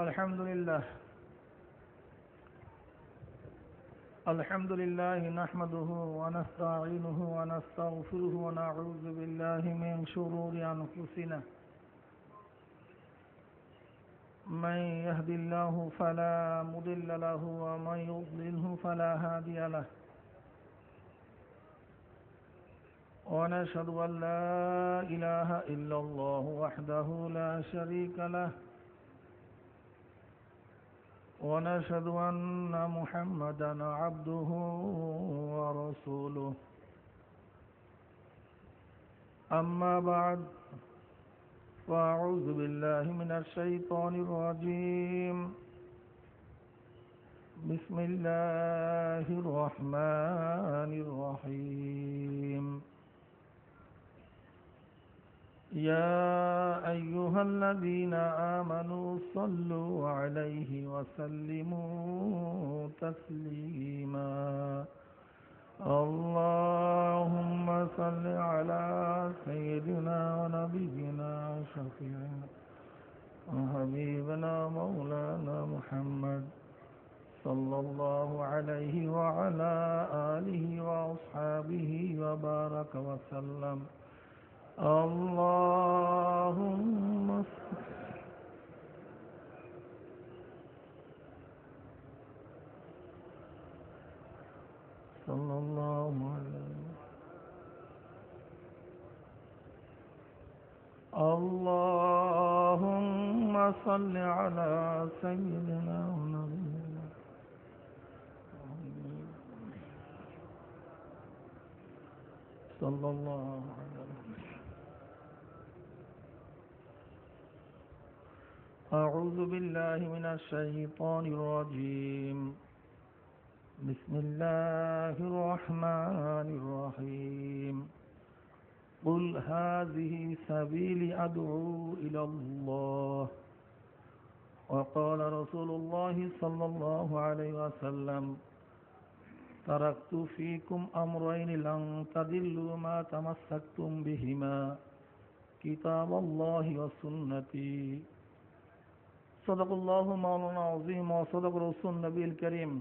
الحمد لله نحمده ونستعينه ونستغفره ونعوذ بالله من شرور أنفسنا من يهد الله فلا مضل له ومن يضلله فلا هادي له ونشهد أن لا إله إلا الله وحده لا شريك له ونشهد أن محمدا عبده ورسوله أما بعد فأعوذ بالله من الشيطان الرجيم بسم الله الرحمن الرحيم يا أيها الذين آمنوا صلوا عليه وسلموا تسليما اللهم صل على سيدنا ونبينا وشفيعنا وحبيبنا مولانا محمد صلى الله عليه وعلى آله وأصحابه وبارك وسلم اللهم صلى الله عليه اللهم صل على سيدنا ونبينا صلى الله عليه وسلم أعوذ بالله من الشيطان الرجيم بسم الله الرحمن الرحيم قل هذه سبيلي أدعو إلى الله وقال رسول الله صلى الله عليه وسلم تركت فيكم أمرين لن تضلوا ما تمسكتم بهما كتاب الله وسنتي صدق الله مولانا العظيم وصدق رسول النبي الكريم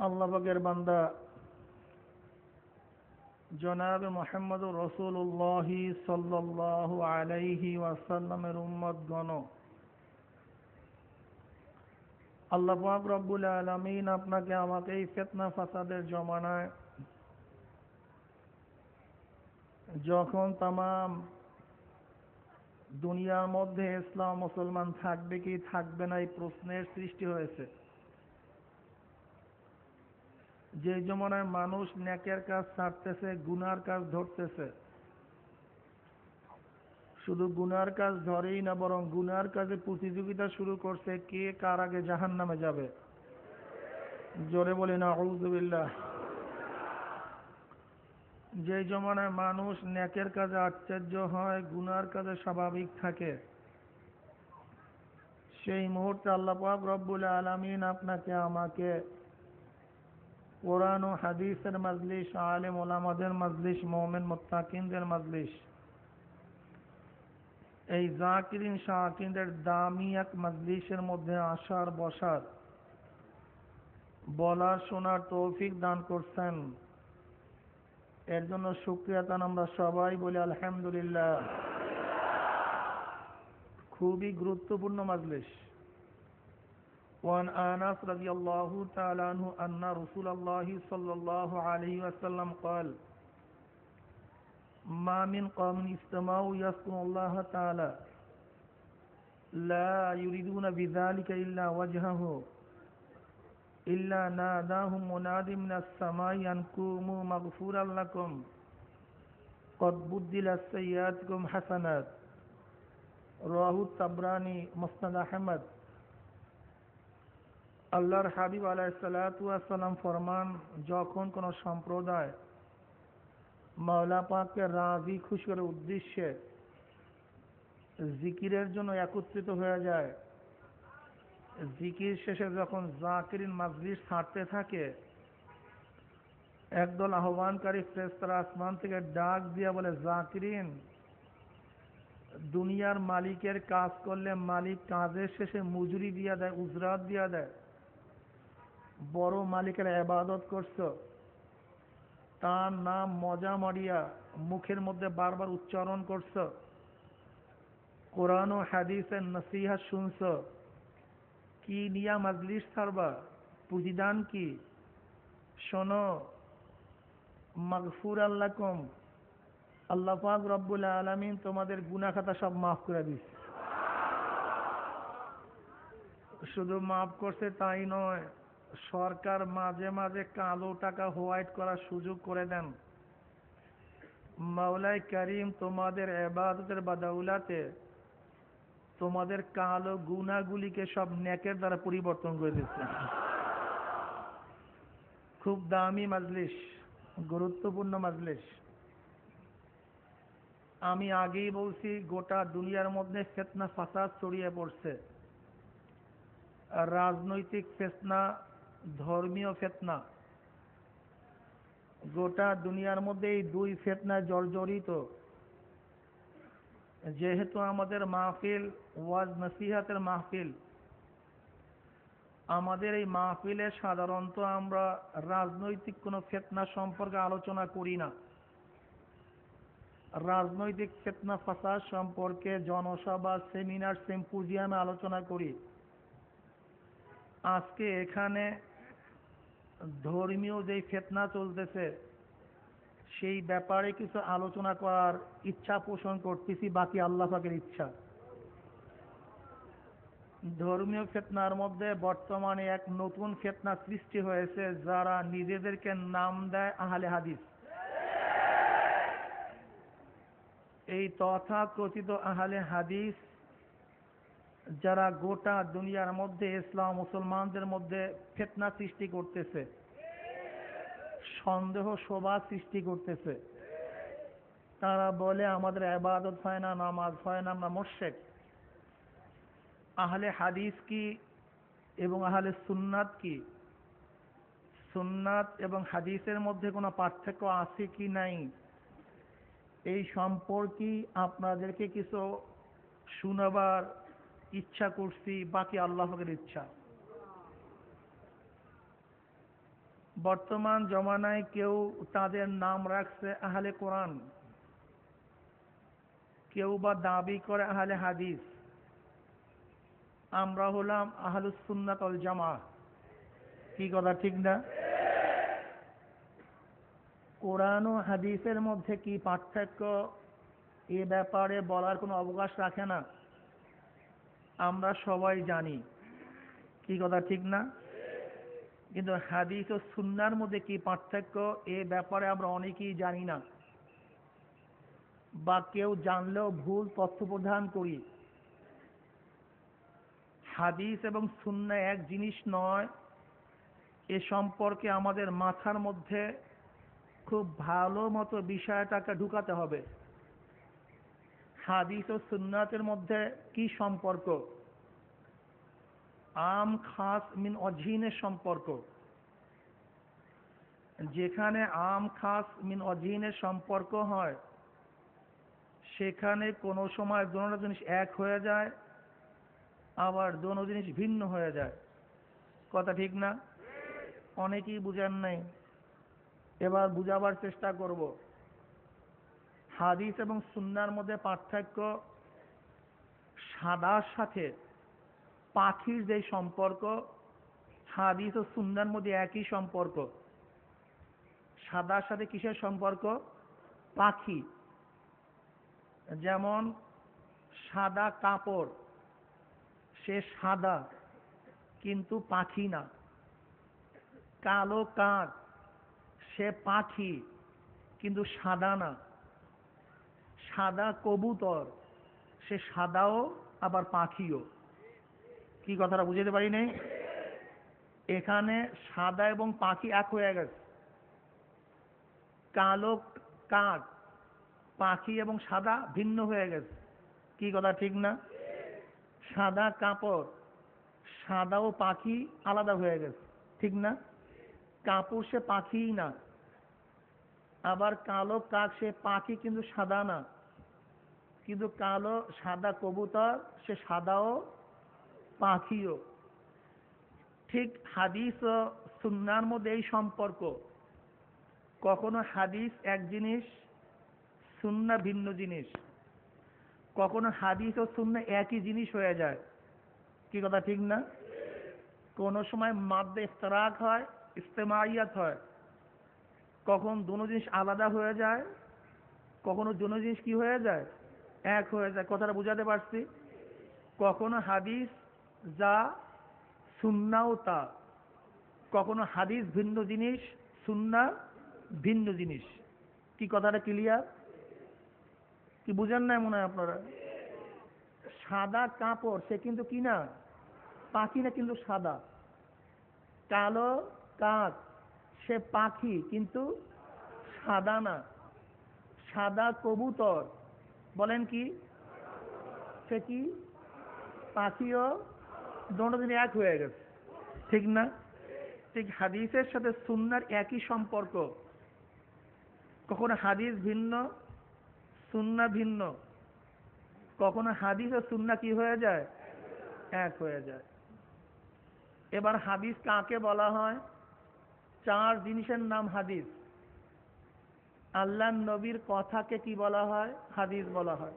আল্লাহ পাকের বান্দা জনাব মুহাম্মদুর রাসূলুল্লাহ সাল্লাল্লাহু আলাইহি ওয়াসাল্লামের উম্মতগণ, আল্লাহ পাক রব্বুল আলামিন আপনাকে আমাকে এই ফিতনা ফাসাদের জমানায় যখন তামাম দুনিয়ার মধ্যে ইসলাম মুসলমান থাকবে কি থাকবে না এই প্রশ্নের সৃষ্টি হয়েছে, যে জমানায় মানুষ নেকের কাজ ছাড়তেছে, গুনার কাজ ধরতেছে, শুধু গুনার কাজ ধরেই না বরং গুনার কাজে প্রতিযোগিতা শুরু করছে কে কার আগে জাহান্নামে যাবে। জোরে বলি না আউযু বিল্লাহ। যে জমানায় মানুষ নেকের কাজে আশ্চর্য হয়, গুনার কাজে স্বাভাবিক থাকে, সেই মুহূর্তে আল্লাহ পাক রব্বুল আলামিন আপনাকে আমাকে কোরআন ও হাদিসের মজলিস, আলেম ওলামাদের মজলিস, মুমিন মুত্তাকিনদের মজলিস, এই জাকিরিন শাকিরদের দামি এক মজলিসের মধ্যে আসার বসার বলার শোনার তৌফিক দান করছেন, এর জন্য শুকরিয়া তান আমরা সবাই বলি আলহামদুলিল্লাহ। খুবই গুরুত্বপূর্ণ মজলিস। وعن أنس رضي الله تعالى عنه أن رسول الله صلى الله عليه وسلم قال ما من قوم اجتمعوا يذكرون الله تعالى لا يريدون بذلك إلا وجهه إلا ناداهم مناد من السماء أن قوموا مغفورا لكم قد بدلت سيئاتكم حسنات رواه الطبراني مسند أحمد। আল্লাহর হাবিব আলাইহিস সালাতু ওয়াস সালাম ফরমান, যখন কোন সম্প্রদায় মাওলা পাককে রাজি খুশি করার উদ্দেশ্যে জিকিরের জন্য একত্রিত হয়ে যায়, জিকির শেষে যখন জাকিরিন মাজলিস ছাড়তে থাকে, একদল আহ্বানকারী ফেরেশতারা আসমান থেকে ডাক দিয়া বলে, জাকিরিন দুনিয়ার মালিকের কাজ করলে মালিক কাজের শেষে মজুরি দিয়া দেয়, উজরাত দিয়া দেয়। বড় মালিকের ইবাদত করছো, তার নাম মজা মারিয়া মুখের মধ্যে বারবার উচ্চারণ করছো, কোরআন ও হাদিসের নসিহত শুনছো, কি নিয়া মজলিস ছাড়বা? প্রতিদান কি? শোনো, মাগফুরাল লাকুম, আল্লাহ পাক রব্বুল আলামিন তোমাদের গুনাহ খাতা সব মাফ করে দিচ্ছে। শুধু মাফ করছে তাই নয়, সরকার মাঝে মাঝে কালো টাকা হোয়াইট করার সুযোগ করে দেন। মাওলাই করিম তোমাদের ইবাদতের বদৌলতে তোমাদের কালো গুনাহগুলিকে সব নেকের দ্বারা পরিবর্তন করে দিচ্ছে। খুব দামি মজলিস, গুরুত্বপূর্ণ মজলিস। আমি আগেই বলছি, গোটা দুনিয়ার মধ্যে ফিতনা ফাসাদ ছড়িয়ে পড়ছে। রাজনৈতিক ফিতনা, ধর্মীয় ফিতনা, গোটা দুনিয়ার মধ্যে এই দুই ফিতনা জর্জরিত। যেহেতু আমাদের মাহফিল ওয়াজ নসিহতের মাহফিল, আমাদের এই মাহফিলে সাধারণত আমরা রাজনৈতিক কোনো ফিতনা সম্পর্কে আলোচনা করি না। রাজনৈতিক ফিতনা ফাসাদ সম্পর্কে জনসভা, সেমিনার, সিম্পোজিয়ামে আলোচনা করি। আজকে এখানে ধর্মীয় যেই ফিতনা চলতেছে সেই ব্যাপারে কিছু আলোচনা করার ইচ্ছা পোষণ করতেছি, বাকি আল্লাহ পাকের ইচ্ছা। ধর্মীয় ফিতনার মধ্যে বর্তমানে এক নতুন ফিতনা সৃষ্টি হয়েছে, যারা নিজেদেরকে নাম দেয় আহলে হাদিস। এই তথাকথিত আহলে হাদিস যারা গোটা দুনিয়ার মধ্যে ইসলাম মুসলমানদের মধ্যে ফিতনা সৃষ্টি করতেছে, সন্দেহ শোভা সৃষ্টি করতেছে। তারা বলে আমাদের ইবাদত হয় না, নামাজ হয় না, আমরা মুশরিক। আহলে হাদিস কি এবং আহলে সুন্নাত কি? সুন্নাত এবং হাদিসের মধ্যে কোনো পার্থক্য আছে কি নাই, এই সম্পর্কে আপনাদেরকে কিছু শোনাবার ইচ্ছা করছি, বাকি আল্লাহ পাকের ইচ্ছা। বর্তমান জমানায় কেউ তাদের নাম রাখছে আহলে কোরআন, কেউ বা দাবি করে আহলে হাদিস। আমরা হলাম আহলুস সুন্নাত ওয়াল জামাআহ। কি কথা ঠিক না? কোরআন ও হাদিসের মধ্যে কি পার্থক্য, এ ব্যাপারে বলার কোনো অবকাশ রাখে না। আমরা সবাই জানি। কি কথা ঠিক না? কিন্তু হাদিস ও সুন্নাহর মধ্যে কি পার্থক্য, এ ব্যাপারে আমরা অনেকেই জানি না, বা কেউ জানলেও ভুল তথ্য প্রদান করি। হাদিস এবং সুন্নাহ এক জিনিস নয়, এ সম্পর্কে আমাদের মাথার মধ্যে খুব ভালো মতো বিষয়টাকে ঢুকাতে হবে। হাদিস ও সুন্নাতের মধ্যে কি সম্পর্ক? আম খাস মিন অজিনের সম্পর্ক। যেখানে আম খাস মিন অজিনের সম্পর্ক হয়, সেখানে কোনো সময় দোনো জিনিস এক হয়ে যায়, আবার দোনো জিনিস ভিন্ন হয়ে যায়। কথা ঠিক না? অনেকেই বুঝেন নাই, এবার বুঝাবার চেষ্টা করব। হাদিস এবং সুন্নাহর মধ্যে পার্থক্য, সাদার সাথে পাখির যে সম্পর্ক, হাদিস ও সুন্নাহর মধ্যে একই সম্পর্ক। সাদার সাথে কিসের সম্পর্ক? পাখি। যেমন সাদা কাপড়, সে সাদা কিন্তু পাখি না। কালো কাক, সে পাখি কিন্তু সাদা না। সাদা কবুতর, সে সাদাও আবার পাখিও। কি কথাটা বুঝতে পারি নাই? এখানে সাদা এবং পাখি এক হয়ে গেছে। কালো কাক, পাখি এবং সাদা ভিন্ন হয়ে গেছে। কি কথা ঠিক না? সাদা কাপড়, সাদা ও পাখি আলাদা হয়ে গেছে। ঠিক না? কাপড় সে পাখিই না, আবার কালো কাক সে পাখি কিন্তু সাদা না। কি কিন্তু কালো সাদা কবুতর সে সাদাও পাখিও। ঠিক হাদিস ও সুন্নাহর মধ্যে এই সম্পর্ক। কখনো হাদিস এক জিনিস, সুন্নাহ ভিন্ন জিনিস। কখনো হাদিস ও সুন্নাহ একই জিনিস হয়ে যায়। কি কথা ঠিক না? কোনো সময় মাদ্দে ইফতিরাক হয়, ইজতিমাইয়াত হয়। কখন দুটো জিনিস আলাদা হয়ে যায়, কখনো দুটো জিনিস কি হয়ে যায়, এক হয়ে যায়। কথাটা বুঝাতে পারছি? কখনো হাদিস যা, সুন্নাও তা। কখনো হাদিস ভিন্ন জিনিস, সুন্নাহ ভিন্ন জিনিস। কি কথাটা ক্লিয়ার? কি বুঝেন না মনে হয় আপনারা? সাদা কাপড় সে কিন্তু কি না, পাখি না, কিন্তু সাদা। কালো কাক সে পাখি কিন্তু সাদা না। সাদা কবুতর বলেন কি, সে কি পাখিও, দুটো দিন এক হয়ে গেছে। ঠিক না? ঠিক হাদিসের সাথে সুন্নাহর একই সম্পর্ক। কখনো হাদিস ভিন্ন, সুন্নাহ ভিন্ন। কখনো হাদিস ও সুন্নাহ কি হয়ে যায়, এক হয়ে যায়। এবার হাদিস কাকে বলা হয়? চার জিনিসের নাম হাদিস। আল্লাহ নবীর কথাকে কি বলা হয়? হাদিস বলা হয়।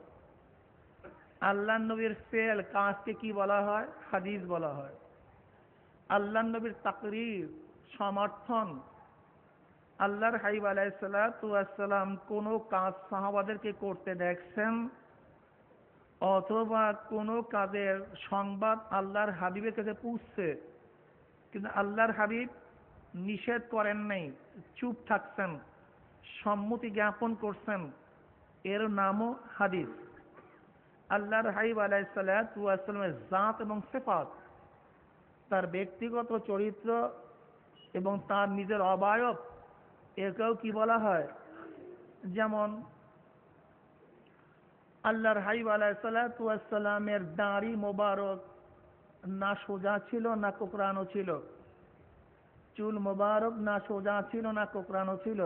আল্লাহ নবীর ফেল কাজকে কি বলা হয়? হাদিস বলা হয়। আল্লাহ নবীর তাকরীর সমর্থন, আল্লাহর হাবিব আলাইহিসসালাম কোন কাজ সাহাবাদেরকে করতে দেখছেন অথবা কোন কাজের সংবাদ আল্লাহর হাবিবের কাছে পৌঁছছে, কিন্তু আল্লাহর হাবিব নিষেধ করেন নাই, চুপ থাকছেন, সম্মতি জ্ঞাপন করছেন, এর নামও হাদিস। আল্লাহর হাবিব আলাইহিসসালামের জাত এবং সিফাত, তার ব্যক্তিগত চরিত্র এবং তার নিজের অবয়ব, একেও কি বলা হয়? যেমন আল্লাহর হাবিব আলাইহিসসালামের দাড়ি মোবারক না সোজা ছিল না কোকড়ানো ছিল, চুল মোবারক না সোজা ছিল না কোকড়ানো ছিল।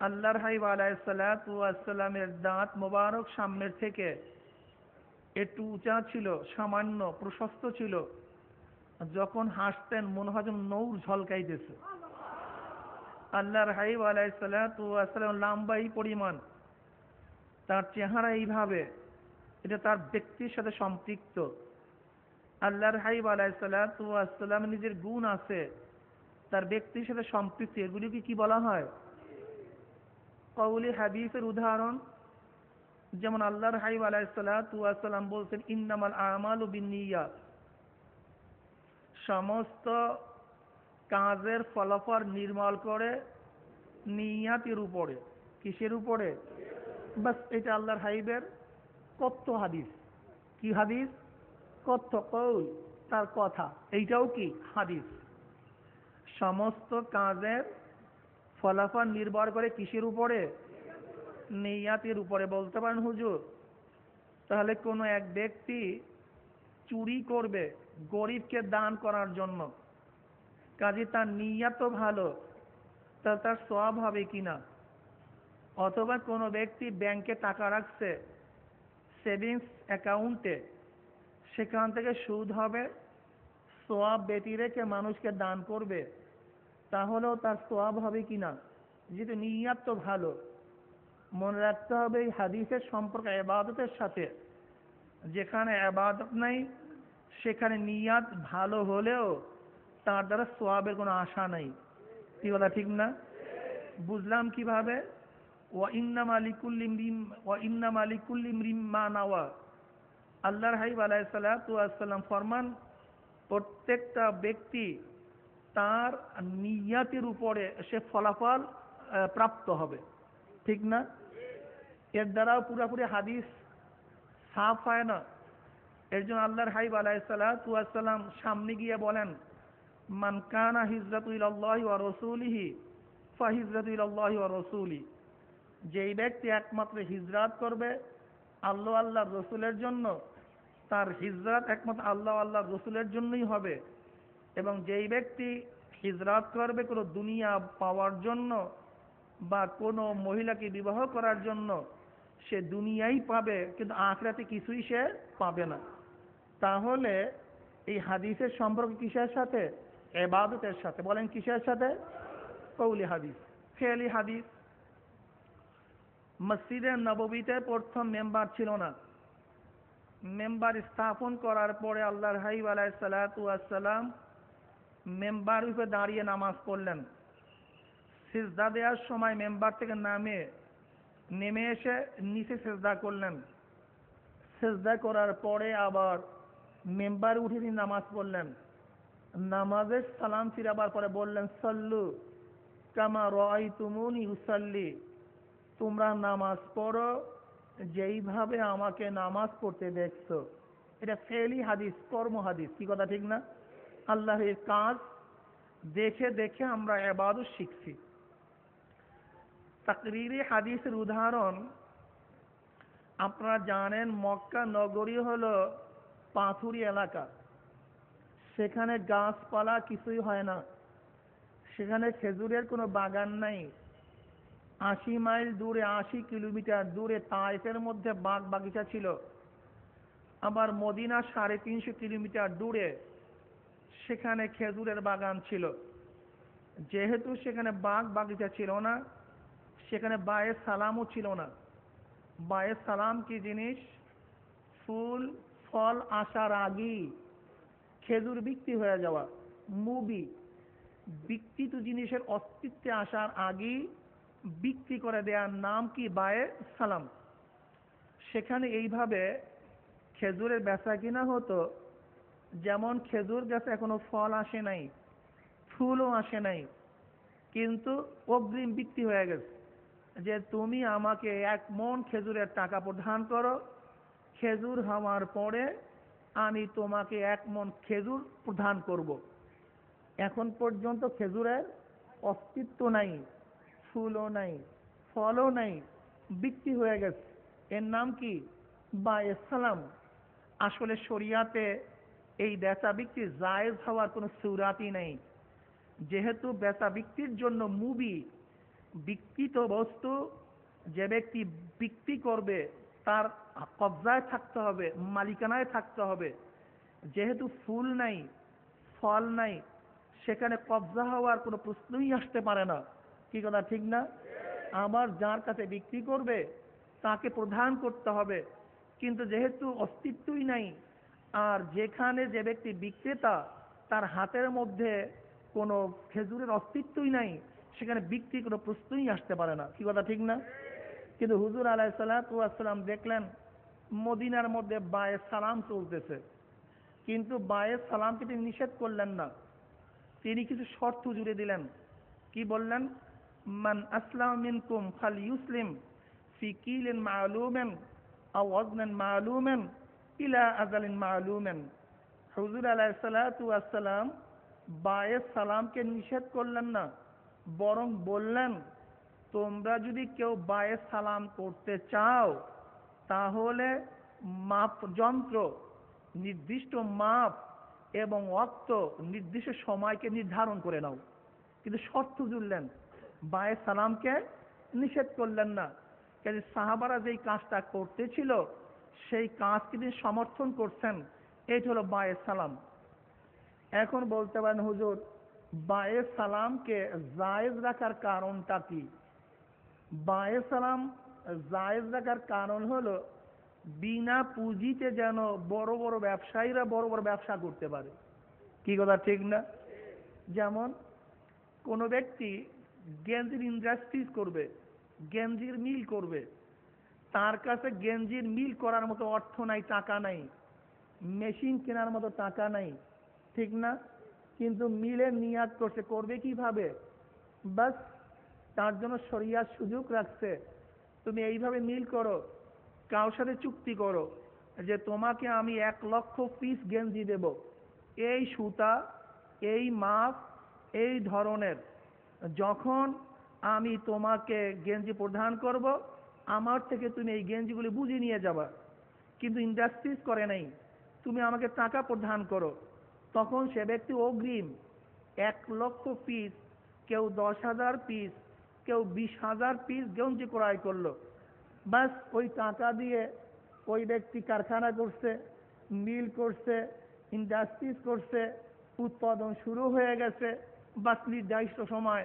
আল্লাহর হাবিব আলাইহিসসালামের দাঁত মোবারক সামনের থেকে একটু উঁচা ছিল, সামান্য প্রশস্ত ছিল। যখন হাসতেন মনে হয় যেন নূর ঝলকাইতেছে। আল্লাহর হাবিব আলাইহিসসালাম লম্বা এই পরিমাণ, তার চেহারা এইভাবে, এটা তার ব্যক্তির সাথে সম্পৃক্ত। আল্লাহর হাবিব আলাইহিসসালাম নিজের গুণ আছে, তার ব্যক্তির সাথে সম্পৃক্ত। এগুলিকে কি বলা হয়? কওলি হাদিসের উদাহরণ যেমন আল্লাহর হাবিব আলাইহিসসালাম বলছেন, ইন্নামাল আমালু বিন্নিয়াত, সমস্ত কাজের ফলাফল নির্মল করে নিয়াতের উপরে। কিসের উপরে? বাস, এটা আল্লাহর হাবিবের কথ্য হাদিস। কি হাদিস? কথ্য কৌল, তার কথা। এইটাও কি হাদিস। সমস্ত কাজের ফলাফল নির্ভর করে কিসের উপরে? নিয়াতের উপরে। বলতে পারেন হুজুর, তাহলে কোনো এক ব্যক্তি চুরি করবে গরিবকে দান করার জন্য, কাজে তার নিয়াত ভালো, তাহলে তার সওয়াব হবে কিনা? অথবা কোনো ব্যক্তি ব্যাংকে টাকা রাখছে, সেভিংস অ্যাকাউন্টে, সেখান থেকে সুদ হবে, সওয়াব বেটি রেখে মানুষকে দান করবে, তাহলেও তার সওয়াব হবে কিনা? যেহেতু নিয়াত তো ভালো। মনে রাখতে হবে এই হাদিসের সম্পর্ক ইবাদতের সাথে। যেখানে ইবাদত নাই সেখানে নিয়াত ভালো হলেও তার দ্বারা সওয়াবের কোনো আশা নাই। কি বলা ঠিক না? বুঝলাম কিভাবে? ওয়াইন্নামা লিকুল্লি ইমরিইন মা নাওয়া। আল্লাহর হাবিব আলাইহিসসালাম ফরমান, প্রত্যেকটা ব্যক্তি তার নিয়াতের উপরে সে ফলাফল প্রাপ্ত হবে। ঠিক না? এর দ্বারাও পুরোপুরি হাদিস সাফ হয় না। এর জন্য আল্লাহর হাবিব আলাইহিসসালাম সামনে গিয়ে বলেন, মান কানা হিজরাতু ইলাল্লাহি ওয়া রাসূলিহি ফাহিজরাতু ইলাল্লাহি ওয়া রাসূলি। যেই ব্যক্তি একমাত্র হিজরাত করবে আল্লাহ আল্লাহর রসুলের জন্য, তার হিজরাত একমাত্র আল্লাহ আল্লাহর রসুলের জন্যই হবে। এবং যেই ব্যক্তি হিজরাত করবে কোনো দুনিয়া পাওয়ার জন্য বা কোনো মহিলাকে বিবাহ করার জন্য, সে দুনিয়াই পাবে, কিন্তু আখিরাতে কিছুই সে পাবে না। তাহলে এই হাদিসের সম্পর্ক কিসের সাথে? ইবাদতের সাথে। বলেন কিসের সাথে? কওলি হাদিস, ফেলি হাদিস। মসজিদে নববীতে প্রথম মেম্বার ছিল না। মেম্বার স্থাপন করার পরে আল্লাহর হাবিব আলাইহিস সালাতু ওয়াস সালাম মেম্বার উপরে দাঁড়িয়ে নামাজ পড়লেন। সিজদা দেওয়ার সময় মেম্বার থেকে নেমে এসে নিচে সিজদা করলেন। সিজদা করার পরে আবার মেম্বার উঠে তিনি নামাজ পড়লেন। নামাজের সালাম ফিরাবার পরে বললেন, সল্লু কামা রাআইতুমুনি উসাল্লি, তোমরা নামাজ পড়ো যেইভাবে আমাকে নামাজ পড়তে দেখছো। এটা ফেলি হাদিস, কর্ম হাদিস। কি কথা ঠিক না? আল্লাহর কাজ দেখে দেখে আমরা ইবাদত শিখছি। তাকরীরি হাদিসের উদাহরণ, আপনারা জানেন মক্কা নগরী হলো পাথুরি এলাকা। সেখানে গাছপালা কিছুই হয় না, সেখানে খেজুরের কোনো বাগান নাই। ৮০ মাইল দূরে, ৮০ কিলোমিটার দূরে তায়েফের মধ্যে বাগ বাগিচা ছিল। আবার মদিনা ৩৫০ কিলোমিটার দূরে সেখানে খেজুরের বাগান ছিল। যেহেতু সেখানে বাগ বাগিচা ছিল না, সেখানে বায়ে সালামও ছিল না। বায়ে সালাম কি জিনিস? ফুল ফল আসার আগেই খেজুর বিক্রি হয়ে যাওয়া, মুবি, বিকৃত জিনিসের অস্তিত্বে আসার আগেই বিক্রি করে দেওয়ার নাম কি? বায়ে সালাম। সেখানে এইভাবে খেজুরের বেচা কিনা হতো। যেমন খেজুর গাছে এখনো ফল আসে নাই, ফুলও আসে নাই, কিন্তু অগ্রিম বিক্রি হয়ে গেছে যে তুমি আমাকে ১ মণ খেজুরের টাকা প্রদান করো, খেজুর হওয়ার পরে আমি তোমাকে ১ মণ খেজুর প্রদান করব। এখন পর্যন্ত খেজুরের অস্তিত্ব নাই, ফুলও নাই, ফলও নাই, বিক্রি হয়ে গেছে। এর নাম কি? বায়ে সালাম। আসলে শরিয়াতে এই বেচা বিক্রি জায়েজ হওয়ার কোনো সুরাতই নেই। যেহেতু বেচা বিক্রির জন্য মুবি, বিকৃত বস্তু, যে ব্যক্তি বিক্রি করবে তার কবজায় থাকতে হবে, মালিকানায় থাকতে হবে। যেহেতু ফুল নাই, ফল নাই, সেখানে কবজা হওয়ার কোনো প্রশ্নই আসতে পারে না। কি কথা ঠিক না? আবার যার কাছে বিক্রি করবে তাকে প্রদান করতে হবে। কিন্তু যেহেতু অস্তিত্বই নাই, আর যেখানে যে ব্যক্তি বিক্রেতা তার হাতের মধ্যে কোনো খেজুরের অস্তিত্বই নাই, সেখানে বিক্রি কোনো প্রশ্নই আসতে পারে না। কি কথা ঠিক না? কিন্তু হুজুর আলাইহিস সালাতু ওয়াস সালাম দেখলেন মদিনার মধ্যে বায়ে সালাম চলতেছে, কিন্তু বায়ে সালামকে তিনি নিষেধ করলেন না। তিনি কিছু শর্ত জুড়ে দিলেন। কি বললেন? মান আসলাম মিনকুম ফালইউসলিম ফি কিলিন মালুমেন আও ওয়াজনান মালুমেন ইলা আজালিন মালুমেন। হুজুর আলাইহিস সালাতু ওয়াস সালাম বায়ে সালামকে নিষেধ করলেন না, বরং বললেন তোমরা যদি কেউ বায়ে সালাম করতে চাও তাহলে মাপ যন্ত্র, নির্দিষ্ট মাপ এবং ওয়াক্ত, নির্দিষ্ট সময়কে নির্ধারণ করে নাও। কিন্তু শর্ত জুড়লেন, বায়ে সালামকে নিষেধ করলেন না। কাজে সাহাবারা যেই কাজটা করতেছিল সেই কাজকে তিনি সমর্থন করছেন। এইটা হলো বায়ে সালাম। এখন বলতে পারেন হুজুর বায়ে সালামকে জায়েজ রাখার কারণটা কি? বায়ে সালাম জায়েজ রাখার কারণ হলো বিনা পুঁজিতে যেন বড় বড় ব্যবসায়ীরা বড় বড় ব্যবসা করতে পারে। কি কথা ঠিক না? যেমন কোনো ব্যক্তি গেঞ্জির ইন্ডাস্ট্রিজ করবে, গেঞ্জির মিল করবে, তার কাছে গেঞ্জির মিল করার মতো অর্থ নাই, টাকা নাই, মেশিন কেনার মতো টাকা নাই, ঠিক না? কিন্তু মিলের নিয়াত করছে, করবে কিভাবে? বাস তার জন্য শরিয়াত সুযোগ রাখছে, তুমি এইভাবে মিল করো, কারোর সাথে চুক্তি করো যে তোমাকে আমি ১,০০,০০০ পিস গেঞ্জি দেব, এই সুতা, এই মাপ, এই ধরনের। যখন আমি তোমাকে গেঞ্জি প্রদান করব, আমার থেকে তুমি এই গেঞ্জিগুলি বুঝে নিয়ে যাবা। কিন্তু ইন্ডাস্ট্রিজ করে নাই, তুমি আমাকে টাকা প্রদান করো। তখন সে ব্যক্তি অগ্রিম ১,০০,০০০ পিস, কেউ ১০,০০০ পিস, কেউ ২০,০০০ পিস গেঞ্জি ক্রয় করলো। বাস ওই টাকা দিয়ে ওই ব্যক্তি কারখানা করছে, মিল করছে, ইন্ডাস্ট্রিজ করছে, উৎপাদন শুরু হয়ে গেছে, বাস নির্দিষ্ট সময়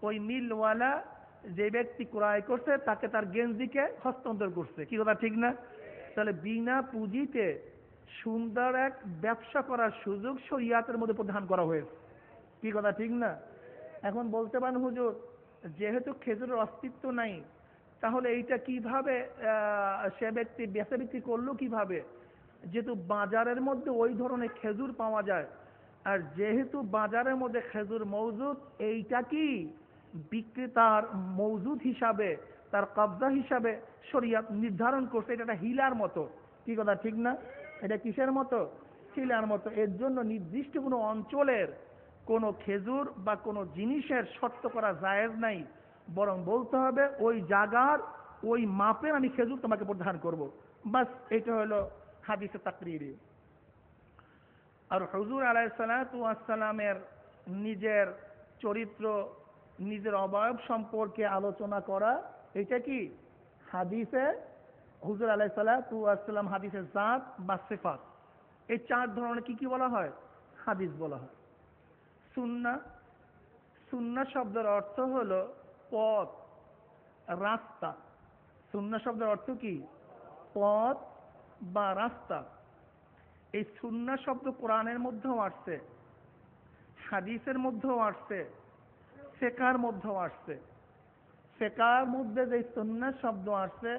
ওই মিলওয়ালা যে ব্যক্তি ক্রয় করছে তাকে তার গেঞ্জিকে হস্তান্তর করছে। কি কথা ঠিক না? তাহলে বিনা পুঁজিতে সুন্দর এক ব্যবসা করার সুযোগ শরিয়াতের মধ্যে প্রদান করা হয়েছে। কি কথা ঠিক না? এখন বলতে পারেন হুজুর, যেহেতু খেজুরের অস্তিত্ব নাই, তাহলে এইটা কিভাবে সে ব্যক্তি বেচা বিক্রি করলো কিভাবে? যেহেতু বাজারের মধ্যে ওই ধরনের খেজুর পাওয়া যায়, আর যেহেতু বাজারের মধ্যে খেজুর মজুদ, এইটা কি বিক্রেতার মজুদ হিসাবে, তার কবজা হিসাবে শরিয়াত নির্ধারণ করছে। এটা একটা হিলার মতো। কি কথা ঠিক না? এটা কিসের মতো? হিলার মতো। এর জন্য নির্দিষ্ট কোনো অঞ্চলের কোনো খেজুর বা কোনো জিনিসের শর্ত করা জায়েজ নাই, বরং বলতে হবে ওই জায়গার ওই মাপের আমি খেজুর তোমাকে প্রদান করব। বাস এটা হলো হাদিসে তাকরিরি। আর হুজুর আলাইহিসসালাতু ওয়াসসালামের নিজের চরিত্র, নিজের অবয়ব সম্পর্কে আলোচনা করা, এটা কি হাদিসে হুজুর আলাইহিসসালাতু ওয়াসসালাম হাদিসে জাত বা সিফাত, এই চার ধরনের কি কি বলা হয়? হাদিস বলা হয়। সুন্নাহ, সুন্নাহ শব্দের অর্থ হলো পথ, রাস্তা। সুন্নাহ শব্দের অর্থ কি? পথ বা রাস্তা। এই সুন্নাহ শব্দ কোরআনের মধ্যেও আসছে, হাদিসের মধ্যেও আসছে, ফিকহের মধ্যেও আসছে। ফিকহের মধ্যে যে সুন্নাহ শব্দ আসছে,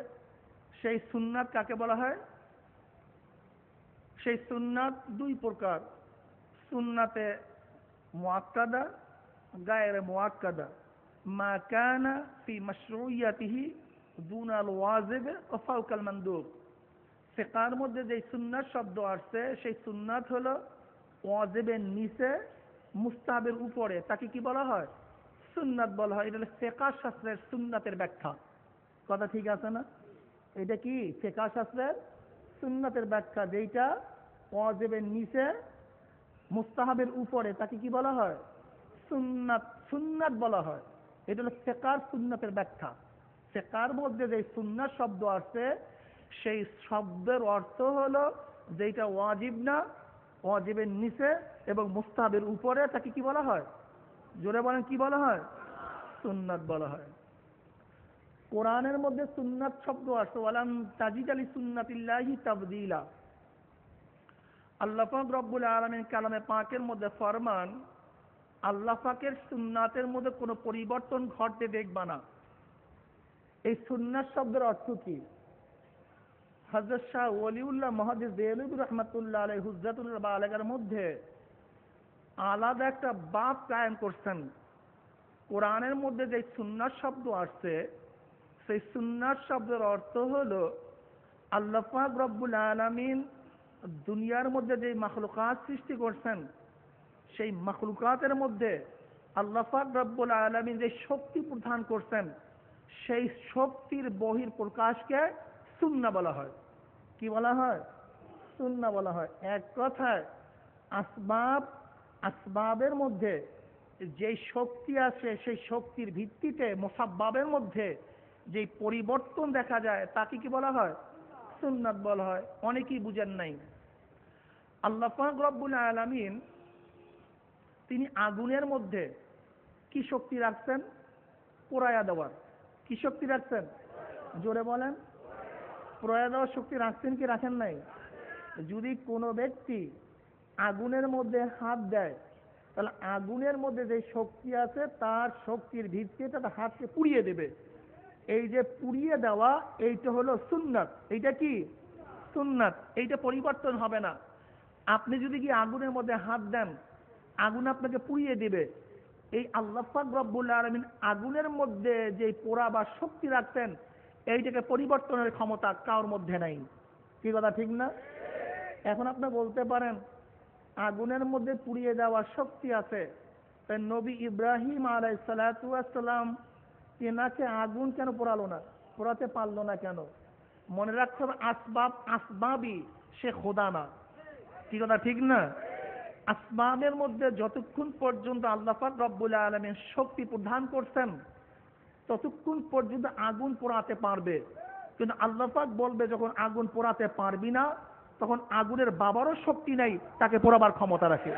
সেই সুন্নাত কাকে বলা হয়? সেই সুন্নাত দুই প্রকার, সুন্নাতে মুআক্কাদা, গায়রে মুআক্কাদা। মা কানা ফি মাশরুইয়াতিহি দুনাল ওয়াজিব ওয়া ফাওকাল মানদুব। ফিকহের মধ্যে যে সুন্নাত শব্দ আসছে, সেই সুন্নাত হলো ওয়াজিবের নিচে, মুস্তাহাবের উপরে, তাকে কি বলা হয়? সুন্নাত বলা হয়। এটা হলো ফিকহ শাস্ত্রের সুন্নাতের ব্যাখ্যা। কথা ঠিক আছে না? এটা কি ফিকহ শাস্ত্রের সুন্নাতের ব্যাখ্যা, যেটা ওয়াজিবের নিচে, মুস্তাহাবের উপরে, তাকে কি বলা হয়? সুন্নাত। সুন্নাত বলা হয়। এটা হলো ফিকহ সুন্নাতের ব্যাখ্যা। ফিকহের মধ্যে যে সুন্নাত শব্দ আছে, সেই শব্দের অর্থ হলো যেটা ওয়াজিব না, ওয়াজিবের নিচে এবং মুস্তাহাবের উপরে, তাকে কি বলা হয়? জোরে বলেন, কি বলা হয়? সুন্নাত বলা হয়। কোরআনের মধ্যে সুন্নাত শব্দ আছে, ওয়ালাম তাজিদ আলি সুন্নাতিল্লাহি তাবদীলা। আল্লাহ পাক রব্বুল আলামিন কালামে পাকের মধ্যে ফরমান, আল্লাহ পাকের সুন্নাতের মধ্যে কোনো পরিবর্তন ঘটতে দেখবা না। এই সুন্নাত শব্দের অর্থ কি? হযরত শাহ ওলিউল্লাহ মুহাদ্দিস দেহলভী রাহমাতুল্লাহ আলাইহি হুজ্জাতুল বালিগার মধ্যে আলাদা একটা বাব কায়েম করছেন। কোরআনের মধ্যে যে সুন্নাত শব্দ আসছে, সেই সুন্নাত শব্দের অর্থ হলো আল্লাহ পাক রব্বুল আলামিন দুনিয়ার মধ্যে যে মাখলুকাত সৃষ্টি করছেন, সেই মাখলুকাতের মধ্যে আল্লাহ পাক রব্বুল আলামিন যে শক্তি প্রদান করছেন, সেই শক্তির বহির প্রকাশকে সুন্নাহ বলা হয়। কি বলা হয়? সুন্নাহ বলা হয়। এক কথায় আসবাব, আসবাবের মধ্যে যে শক্তি আছে, সেই শক্তির ভিত্তিতে মুসাব্বাবের মধ্যে যে পরিবর্তন দেখা যায়, তাকে কি বলা হয়? সুন্নাত বলা হয়। অনেকেই বুঝেন নাই। আল্লাহ পাক রব্বুল আলামিন তিনি আগুনের মধ্যে কি শক্তি রাখছেন? পোড়ায়া দেওয়ার। কি শক্তি রাখছেন? জোরে বলেন। পোড়ায়া দেওয়ার শক্তি রাখছেন কি রাখেন নাই? যদি কোনো ব্যক্তি আগুনের মধ্যে হাত দেয়, তাহলে আগুনের মধ্যে যে শক্তি আছে, তার শক্তির ভিত্তিতে তার হাতকে পুড়িয়ে দেবে। এই যে পুড়িয়ে দেওয়া, এইটা হলো সুন্নাত। এইটা কি? সুন্নাত। এইটা পরিবর্তন হবে না। আপনি যদি কি আগুনের মধ্যে হাত দেন, আগুন আপনাকে পুড়িয়ে দিবে। এই আল্লাহ পাক রব্বুল আলামিন আগুনের মধ্যে যে পোড়া বা শক্তি রাখছেন, এইটাকে পরিবর্তনের ক্ষমতা কারোর মধ্যে নাই। কি কথা ঠিক না? এখন আপনি বলতে পারেন আগুনের মধ্যে পুড়িয়ে দেওয়ার শক্তি আছে, তাই নবী ইব্রাহিম আলাইহিসসালাতু ওয়াসসালাম তেনাকে আগুন কেন পোড়ালো না? পোড়াতে পারলো না কেন? মনে রাখতে হবে, আসবাব আসবাবই, সে খোদা না। কি কথা ঠিক না? আসবাবের মধ্যে যতক্ষণ পর্যন্ত আল্লাহ পাক রব্বুল আলামিন শক্তি প্রদান করছেন, ততক্ষণ পর্যন্ত আগুন পোড়াতে পারবে। কিন্তু আল্লাহ পাক বলবে যখন আগুন পোড়াতে পারবি না, তখন আগুনের বাবারও শক্তি নাই তাকে পোড়াবার ক্ষমতা রাখে।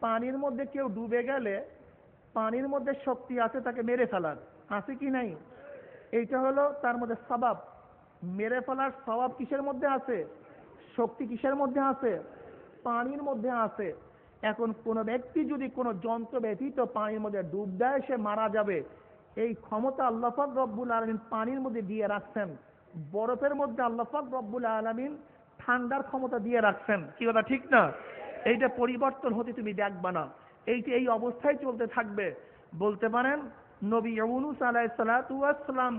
পানির মধ্যে কেউ ডুবে গেলে পানির মধ্যে শক্তি আছে তাকে মেরে ফেলার, আছে কি নাই? এইটা হলো তার মধ্যে সবাব। মেরে ফেলার স্বভাব কিসের মধ্যে আছে? শক্তি কিসের মধ্যে আছে? পানির মধ্যে আছে। এখন কোন ব্যক্তি যদি কোনো যন্ত্র ব্যতীত পানির মধ্যে ডুব দেয়, সে মারা যাবে। এই ক্ষমতা আল্লাহ পাক রব্বুল আলামিন পানির মধ্যে দিয়ে রাখছেন। বরফের মধ্যে আল্লাহ পাক রব্বুল আলামিন ঠান্ডার ক্ষমতা দিয়ে রাখছেন। কি কথা ঠিক না? এইটা পরিবর্তন হতে তুমি দেখবা না, এইটা এই অবস্থায় চলতে থাকবে। বলতে পারেন নবী ইউনূস আলাইহিস সালাতু ওয়াস সালাম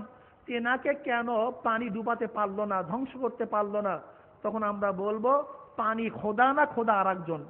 তেনাকে কেন পানি ডুবাতে পারলো না, ধ্বংস করতে পারলো না? তখন আমরা বলবো পানি খোদা না, খোদা আরেকজন।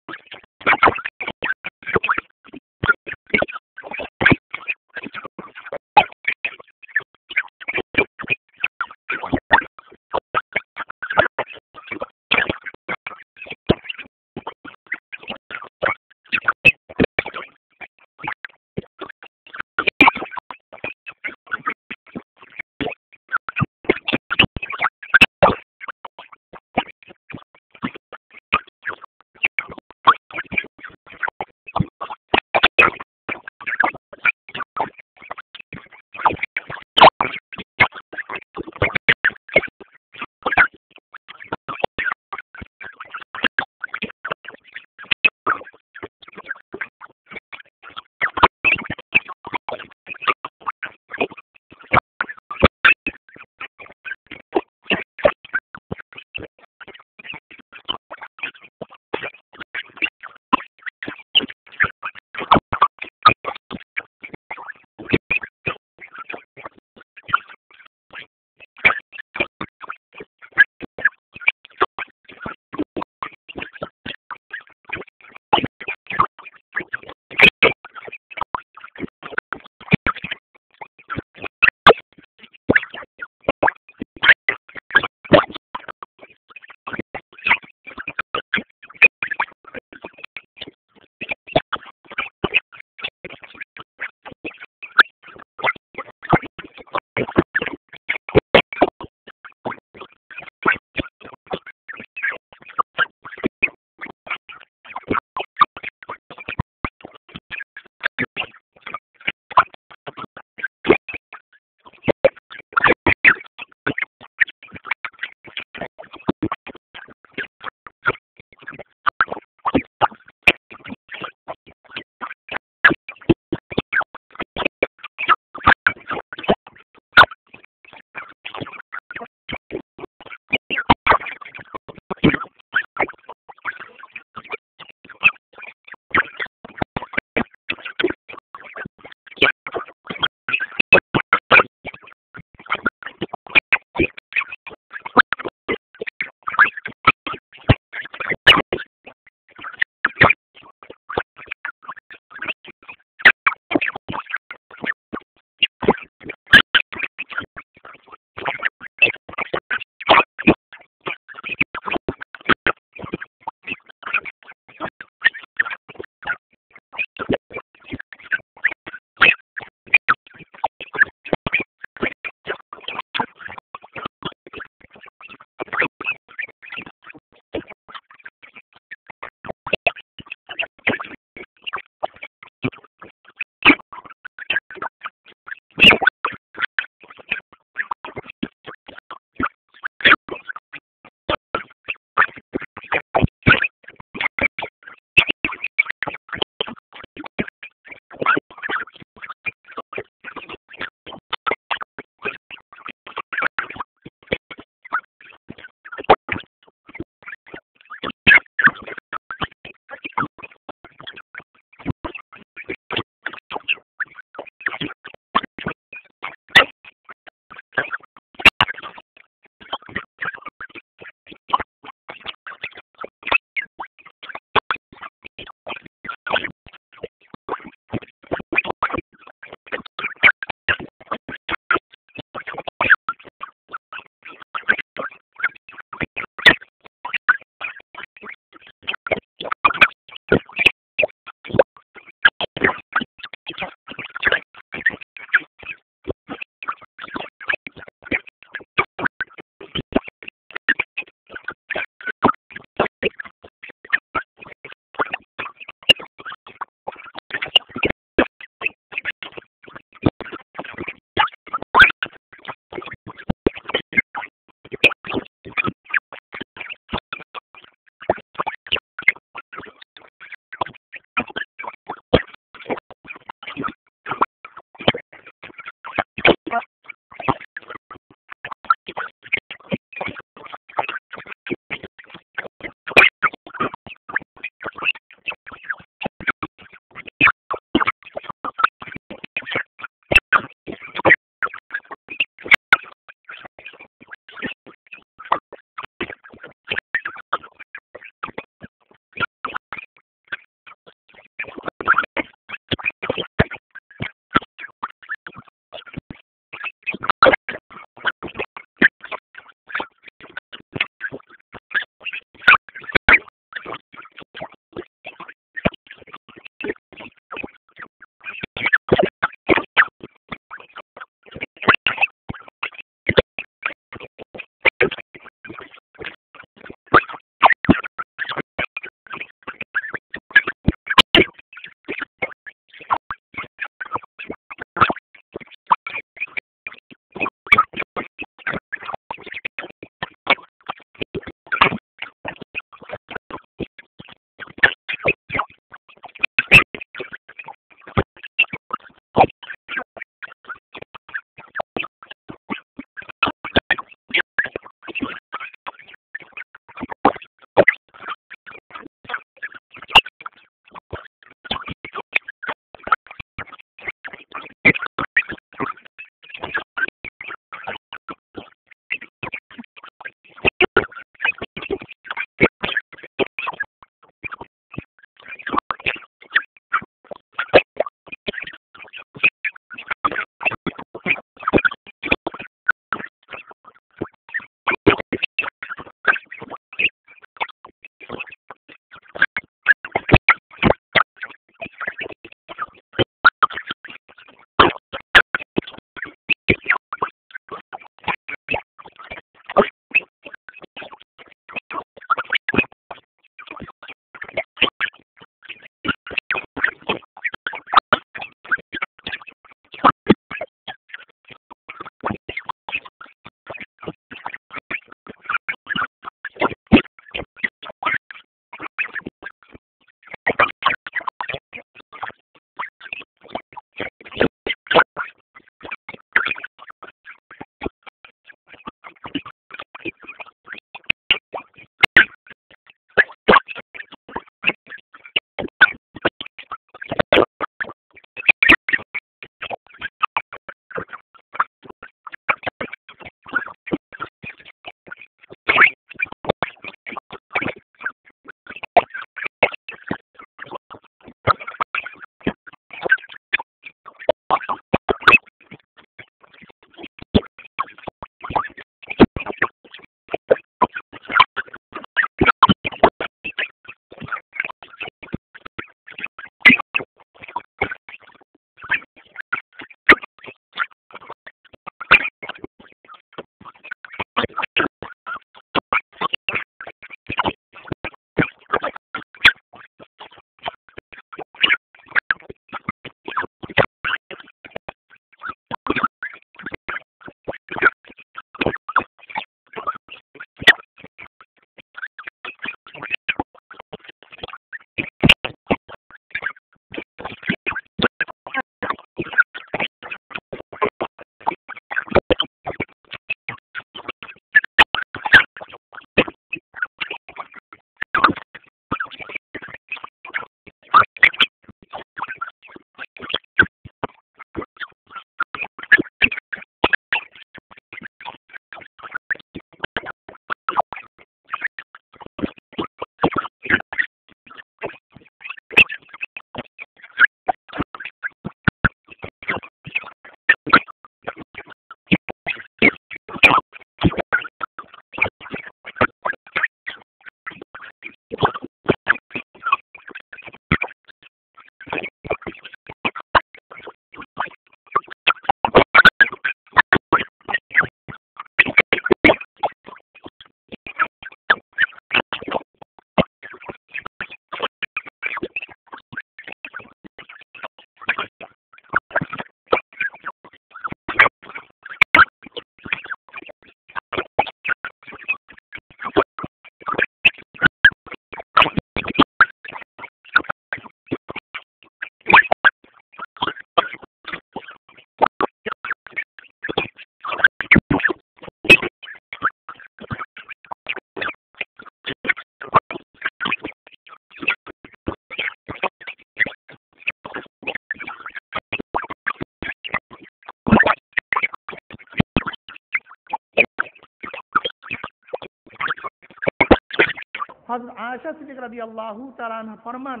হযরত আয়েশা সিদ্দিকা রাদিয়াল্লাহু তাআলা আনহা ফরমান,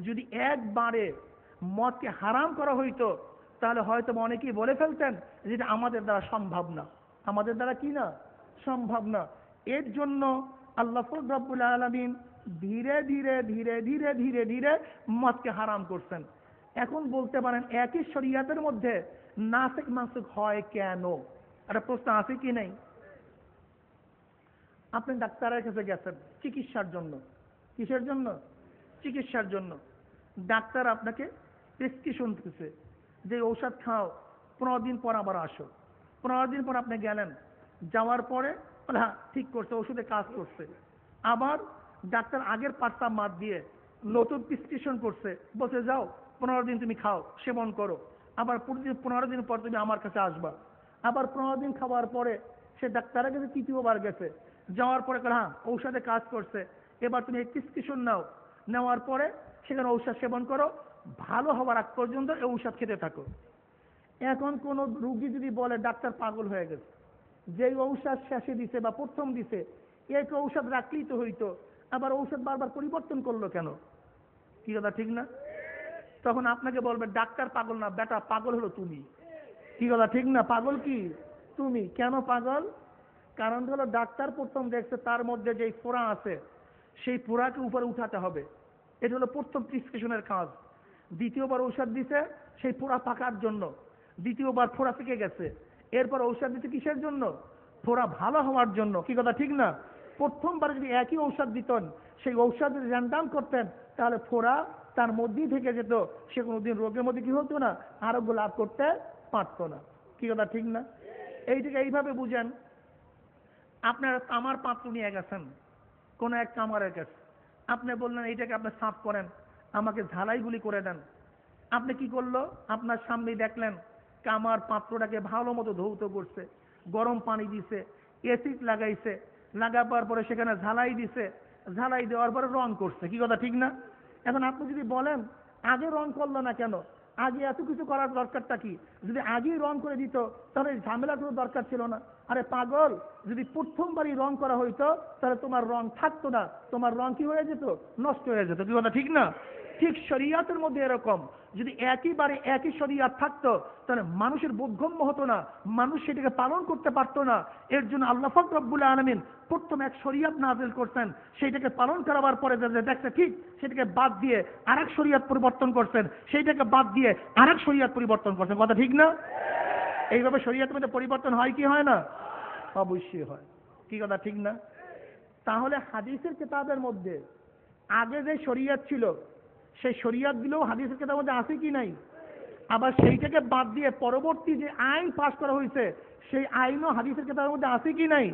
যদি একবারে মদকে হারাম করা হইতো তাহলে হয়তো অনেকেই বলে ফেলতেন যে এটা আমাদের দ্বারা সম্ভব না, আমাদের দ্বারা কি না, সম্ভব না। এর জন্য আল্লাহ রাব্বুল আলামিন ধীরে ধীরে ধীরে ধীরে ধীরে ধীরে মদকে হারাম করছেন। এখন বলতে পারেন একই শরীয়তের মধ্যে নাসিখ মানসুখ হয় কেন? একটা প্রশ্ন আছে কি নেই? আপনি ডাক্তারের কাছে গেছেন চিকিৎসার জন্য, কিসের জন্য? চিকিৎসার জন্য। ডাক্তার আপনাকে প্রেসক্রিপশন দিতেছে যে ঔষধ খাও, 15 দিন পর আবার আসো। 15 দিন পর আপনি গেলেন, যাওয়ার পরে বলে হ্যাঁ ঠিক করছে, ওষুধে কাজ করছে। আবার ডাক্তার আগের পার্টটা মাত দিয়ে নতুন প্রেসক্রিপশন করছে, বসে যাও 15 দিন তুমি খাও, সেবন করো। আবার 15 দিন পর তুমি আমার কাছে আসবা। আবার 15 দিন খাওয়ার পরে সে ডাক্তারের কাছে তৃতীয়বার গেছে, যাওয়ার পরে হ্যাঁ ঔষধে কাজ করছে, এবার তুমি এই প্রেসক্রিপশন নাও, নেওয়ার পরে সেখানে ঔষধ সেবন করো, ভালো হওয়ার আগ পর্যন্ত এই ঔষধ খেতে থাকো। এখন কোন রুগী যদি বলে ডাক্তার পাগল হয়ে গেছে, যে ঔষধ শেষে দিছে বা প্রথম দিছে এক ঔষধ রাখলেই তো হইতো, আবার ঔষধ বারবার পরিবর্তন করলো কেন? কি কথা ঠিক না? তখন আপনাকে বলবে ডাক্তার পাগল না বেটা, পাগল হলো তুমি। কি কথা ঠিক না? পাগল কি তুমি। কেন পাগল? কারণ হলো ডাক্তার প্রথম দেখছে তার মধ্যে যে ফোড়া আছে সেই ফোড়াকে উপরে উঠাতে হবে, এটা হলো প্রথম প্রেসক্রিপশনের কাজ। দ্বিতীয়বার ঔষধ দিছে সেই ফোড়া পাকার জন্য, দ্বিতীয়বার ফোড়া পেকে গেছে, এরপর ঔষধ দিতে কিসের জন্য? ফোড়া ভালো হওয়ার জন্য। কি কথা ঠিক না? প্রথমবার যদি একই ঔষধ দিতেন, সেই ঔষধ যদি র্যান্ডাম করতেন তাহলে ফোড়া তার মধ্যেই থেকে যেত, সে কোনোদিন রোগের মধ্যে কি হতো না, আরোগ্য লাভ করতে পারতো না। কি কথা ঠিক না? এইটাকে এইভাবে বুঝেন, আপনারা তামার পাত্র নিয়ে গেছেন কোন এক কামারের কাছে, আপনি বললেন এইটাকে আপনি সাফ করেন, আমাকে ঝালাইগুলি করে দেন। আপনি কি করলো? আপনার সামনেই দেখলেন কামার পাত্রটাকে ভালো মতো ধৌত করছে, গরম পানি দিছে, অ্যাসিড লাগাইছে, লাগাবার পরে সেখানে ঝালাই দিছে, ঝালাই দেওয়ার পরে রং করছে। কি কথা ঠিক না? এখন আপনি যদি বলেন আগে রং করলো না কেন, আগে এত কিছু করার দরকারটা কি? যদি আগেই রং করে দিত তাহলে ঝামেলাগুলো দরকার ছিল না। আরে পাগল, যদি প্রথমবারই রং করা হইতো তাহলে তোমার রং থাকতো না, তোমার রং কি হয়ে যেত? নষ্ট হয়ে যেত। কি কথা ঠিক না? ঠিক শরিয়াতের মধ্যে এরকম, যদি একইবারে একই শরিয়াত থাকতো তাহলে মানুষের বোধগম্য হতো না, মানুষ সেটাকে পালন করতে পারতো না। এর জন্য আল্লাহ পাক রব্বুল আলামিন প্রথম এক শরিয়াত নাযিল করছেন, সেইটাকে পালন করাবার পরে দেখছে ঠিক, সেটাকে বাদ দিয়ে আরেক শরিয়াত পরিবর্তন করছেন, সেইটাকে বাদ দিয়ে আরেক শরিয়াত পরিবর্তন করছেন। কথা ঠিক না? এইভাবে শরিয়াতের মধ্যে পরিবর্তন হয় কি হয় না? অবশ্যই হয়। কি কথা ঠিক না? তাহলে হাদিসের কিতাবের মধ্যে আগে যে শরিয়াত ছিল সেই শরিয়াত গুলোও হাদিসের কিতাবের মধ্যে আছে কি নাই? আবার সেইটাকে বাদ দিয়ে পরবর্তী যে আইন পাস করা হয়েছে সেই আইনও হাদিসের কিতাবের মধ্যে আছে কি নাই?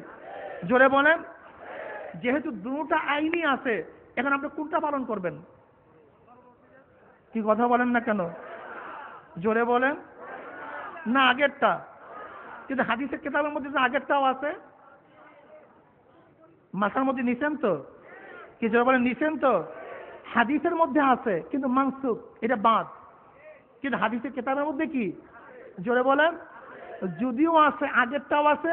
জোরে বলেন। যেহেতু দুটো আইনই আছে, এখন আপনি কোনটা পালন করবেন? কি কথা বলেন না কেন? জোরে বলেন। না আগেরটা? কিন্তু হাদিসের কিতাবের মধ্যে যে আগেরটাও আছে, মাথার মধ্যে নিছেন তো? কি জোরে বলেন, নিছেন তো? হাদিসের মধ্যে আছে কিন্তু মানসুখ, এটা বাদ। কিন্তু হাদিসের কিতাবের মধ্যে কি? জোরে বলেন। যদিও আছে, আগেরটাও আছে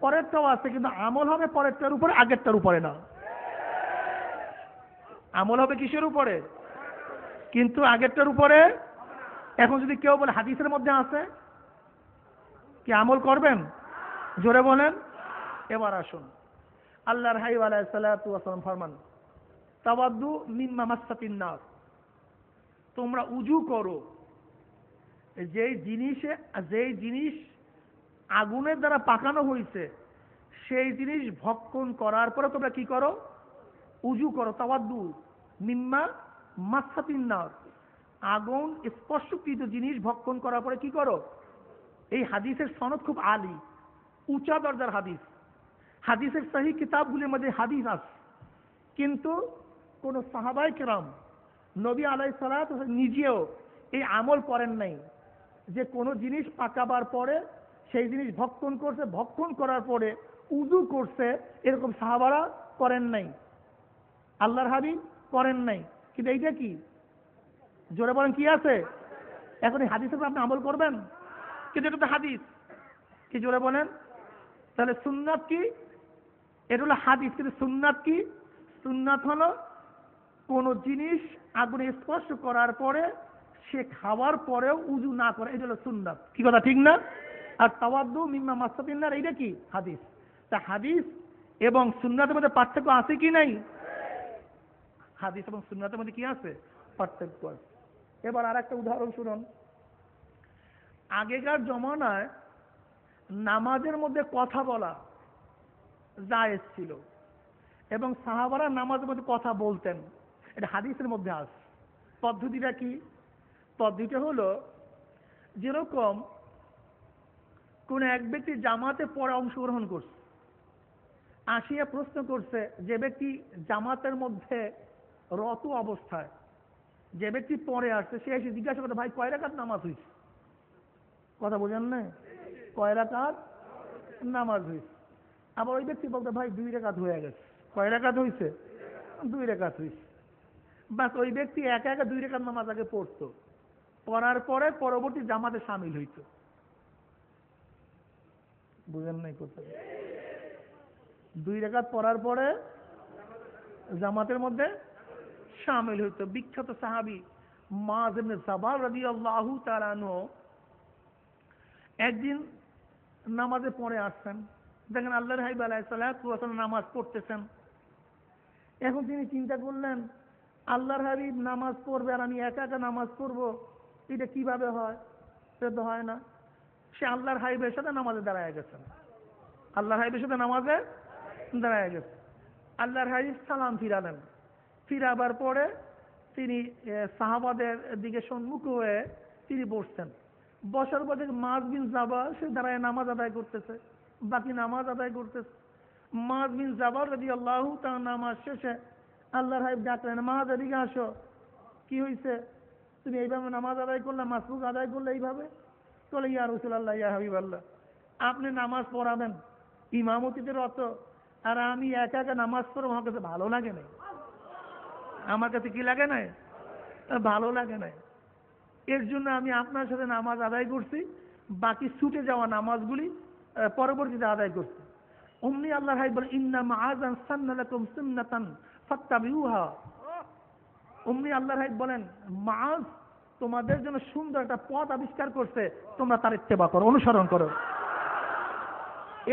পরেরটাও আছে, কিন্তু আমল হবে পরেরটার উপরে, আগেরটার উপরে না। আমল হবে কিসের উপরে? কিন্তু আগেরটার উপরে। এখন যদি কেউ বলে হাদিসের মধ্যে আছে, কি আমল করবেন? জোরে বলেন। এবার আসুন, আল্লাহর হাবিব আলাইহিস সালাতু ওয়াস সালাম ফরমান, তাওয়াদ্দু মিম্মা মাসসাতিন নার, তোমরা উজু করো যেই জিনিস আগুনের দ্বারা পাকানো হয়েছে সেই জিনিস ভক্ষণ করার পরে তোমরা কি করো? উজু করো। তাওয়াদ্দু মিম্মা মাসসাতিন নার, আগুন স্পর্শকৃত জিনিস ভক্ষণ করার পরে কি করো? এই হাদিসের সনদ খুব আলী, উঁচা দরজার হাদিস। হাদিসের সহিহ কিতাবগুলির মধ্যে হাদিস আছে, কিন্তু কোন সাহাবায়ে কেরাম নবী আলাইহিস সালাতু নিজেও এই আমল করেন নাই যে কোনো জিনিস পাকাবার পরে সেই জিনিস ভক্ষণ করছে, ভক্ষণ করার পরে উযু করছে, এরকম সাহাবারা করেন নাই, আল্লাহর হাবিব করেন নাই। কিন্তু এইটা কি? জোরে বলেন, কি আছে? এখন এই হাদিসের উপর আপনি আমল করবেন? কিন্তু এটা তো হাদিস। কি জোরে বলেন? তাহলে সুন্নাত কি? এটা হলো হাদিস, কিন্তু সুন্নাত কি? সুন্নাত হলো কোন জিনিস আগুনে স্পর্শ করার পরে সে খাওয়ার পরেও উজু না করে, এটা হলো সুন্নাত। কি কথা ঠিক না? আর তাওয়াদ্দু মিম্মা মাসাতিন্নার, এইটা কি? হাদিস। তা হাদিস এবং সুন্নাতের মধ্যে পার্থক্য আছে কি নাই? হাদিস এবং সুন্নাতের মধ্যে কি আছে? পার্থক্য আছে। এবার আর একটা উদাহরণ শুনুন। আগেকার জমানায় নামাজের মধ্যে কথা বলা জায়েজ ছিল এবং সাহাবারা নামাজের মধ্যে কথা বলতেন, এটা হাদিসের মধ্যে আছে। পদ্ধতিটা কি? পদ্ধতিটা হলো, যেরকম কোন এক ব্যক্তি জামাতে পরে অংশগ্রহণ করছে, আসিয়া প্রশ্ন করছে, যে ব্যক্তি জামাতের মধ্যে রত অবস্থায় যে ব্যক্তি পরে আসছে, সে এসে জিজ্ঞাসা করে, ভাই কয় রাকাত নামাজ হয়েছে? কথা বোঝেন না? কয় রাকাত নামাজ হয়েছে? আবার ওই ব্যক্তি বলতে, ভাই 2 রাকাত হয়ে গেছে। কয় রাকাত হয়েছে? 2 রাকাত হয়েছে। বাস ওই ব্যক্তি একা একা 2 রাকাত নামাজ আগে পড়তো, পড়ার পরে পরবর্তী জামাতে সামিল হইত। বুঝেন নাই কোথায়? 2 রাকাত পড়ার পরে জামাতের মধ্যে সামিল হইত। বিখ্যাত সাহাবী মুআয ইবনে জাবাল রাদিয়াল্লাহু তাআলা আনহু একদিন নামাজে পড়ে আসছেন, দেখেন আল্লাহর হাবিব আলাইহিস সালাতু ওয়াস সালাম নামাজ পড়তেছেন। এখন তিনি চিন্তা করলেন, আল্লাহর হাবিব নামাজ পড়বে আর আমি একা একা নামাজ পড়বো, এটা কিভাবে হয়? সেটা তো হয় না। সে আল্লাহর হাবিবের সাথে নামাজে দাঁড়ায় গেছেন। আল্লাহর হাবিবের সাথে নামাজে দাঁড়ায় গেছে। আল্লাহর হাবিব সালাম ফিরালেন। ফিরাবার পরে তিনি সাহাবাদের দিকে সম্মুখ হয়ে তিনি বসছেন। বসার পর থেকে মুআয বিন জাবাল সে দাঁড়ায় নামাজ আদায় করতেছে, বাকি নামাজ আদায় করতেছে। মুআয বিন জাবাল রাদিয়াল্লাহু তাআলা নামাজ শেষে আল্লাহর হাবিব ডাকলেন, মুআয এদিকে আসো। কি হয়েছে? তুমি এইভাবে নামাজ আদায় করলে, মাসবুক আদায় করলে এইভাবে? বলে, ইয়া রাসূলুল্লাহ, ইয়া হাবিবাল্লাহ, আপনি নামাজ পড়াবেন, ইমামতিতে রত, আর আমি একা একা নামাজ পড়বো, আমার কাছে ভালো লাগে নাই। আমার কাছে কি লাগে নাই? ভালো লাগে নাই। এর জন্য আমি আপনার সাথে নামাজ আদায় করছি, বাকি ছুটে যাওয়া নামাজগুলি পরবর্তীতে আদায় করছি। অমনি আল্লাহর হাবিব বলেন, ইন্না মুআযান সান্না লাকুম সুন্নাতান ফাত্তাবিউহা। অমনি আল্লাহর হাবিব বলেন, মুআয তোমাদের জন্য সুন্দর একটা পথ আবিষ্কার করছে, তোমরা তার ইত্তেবা করো, অনুসরণ করো।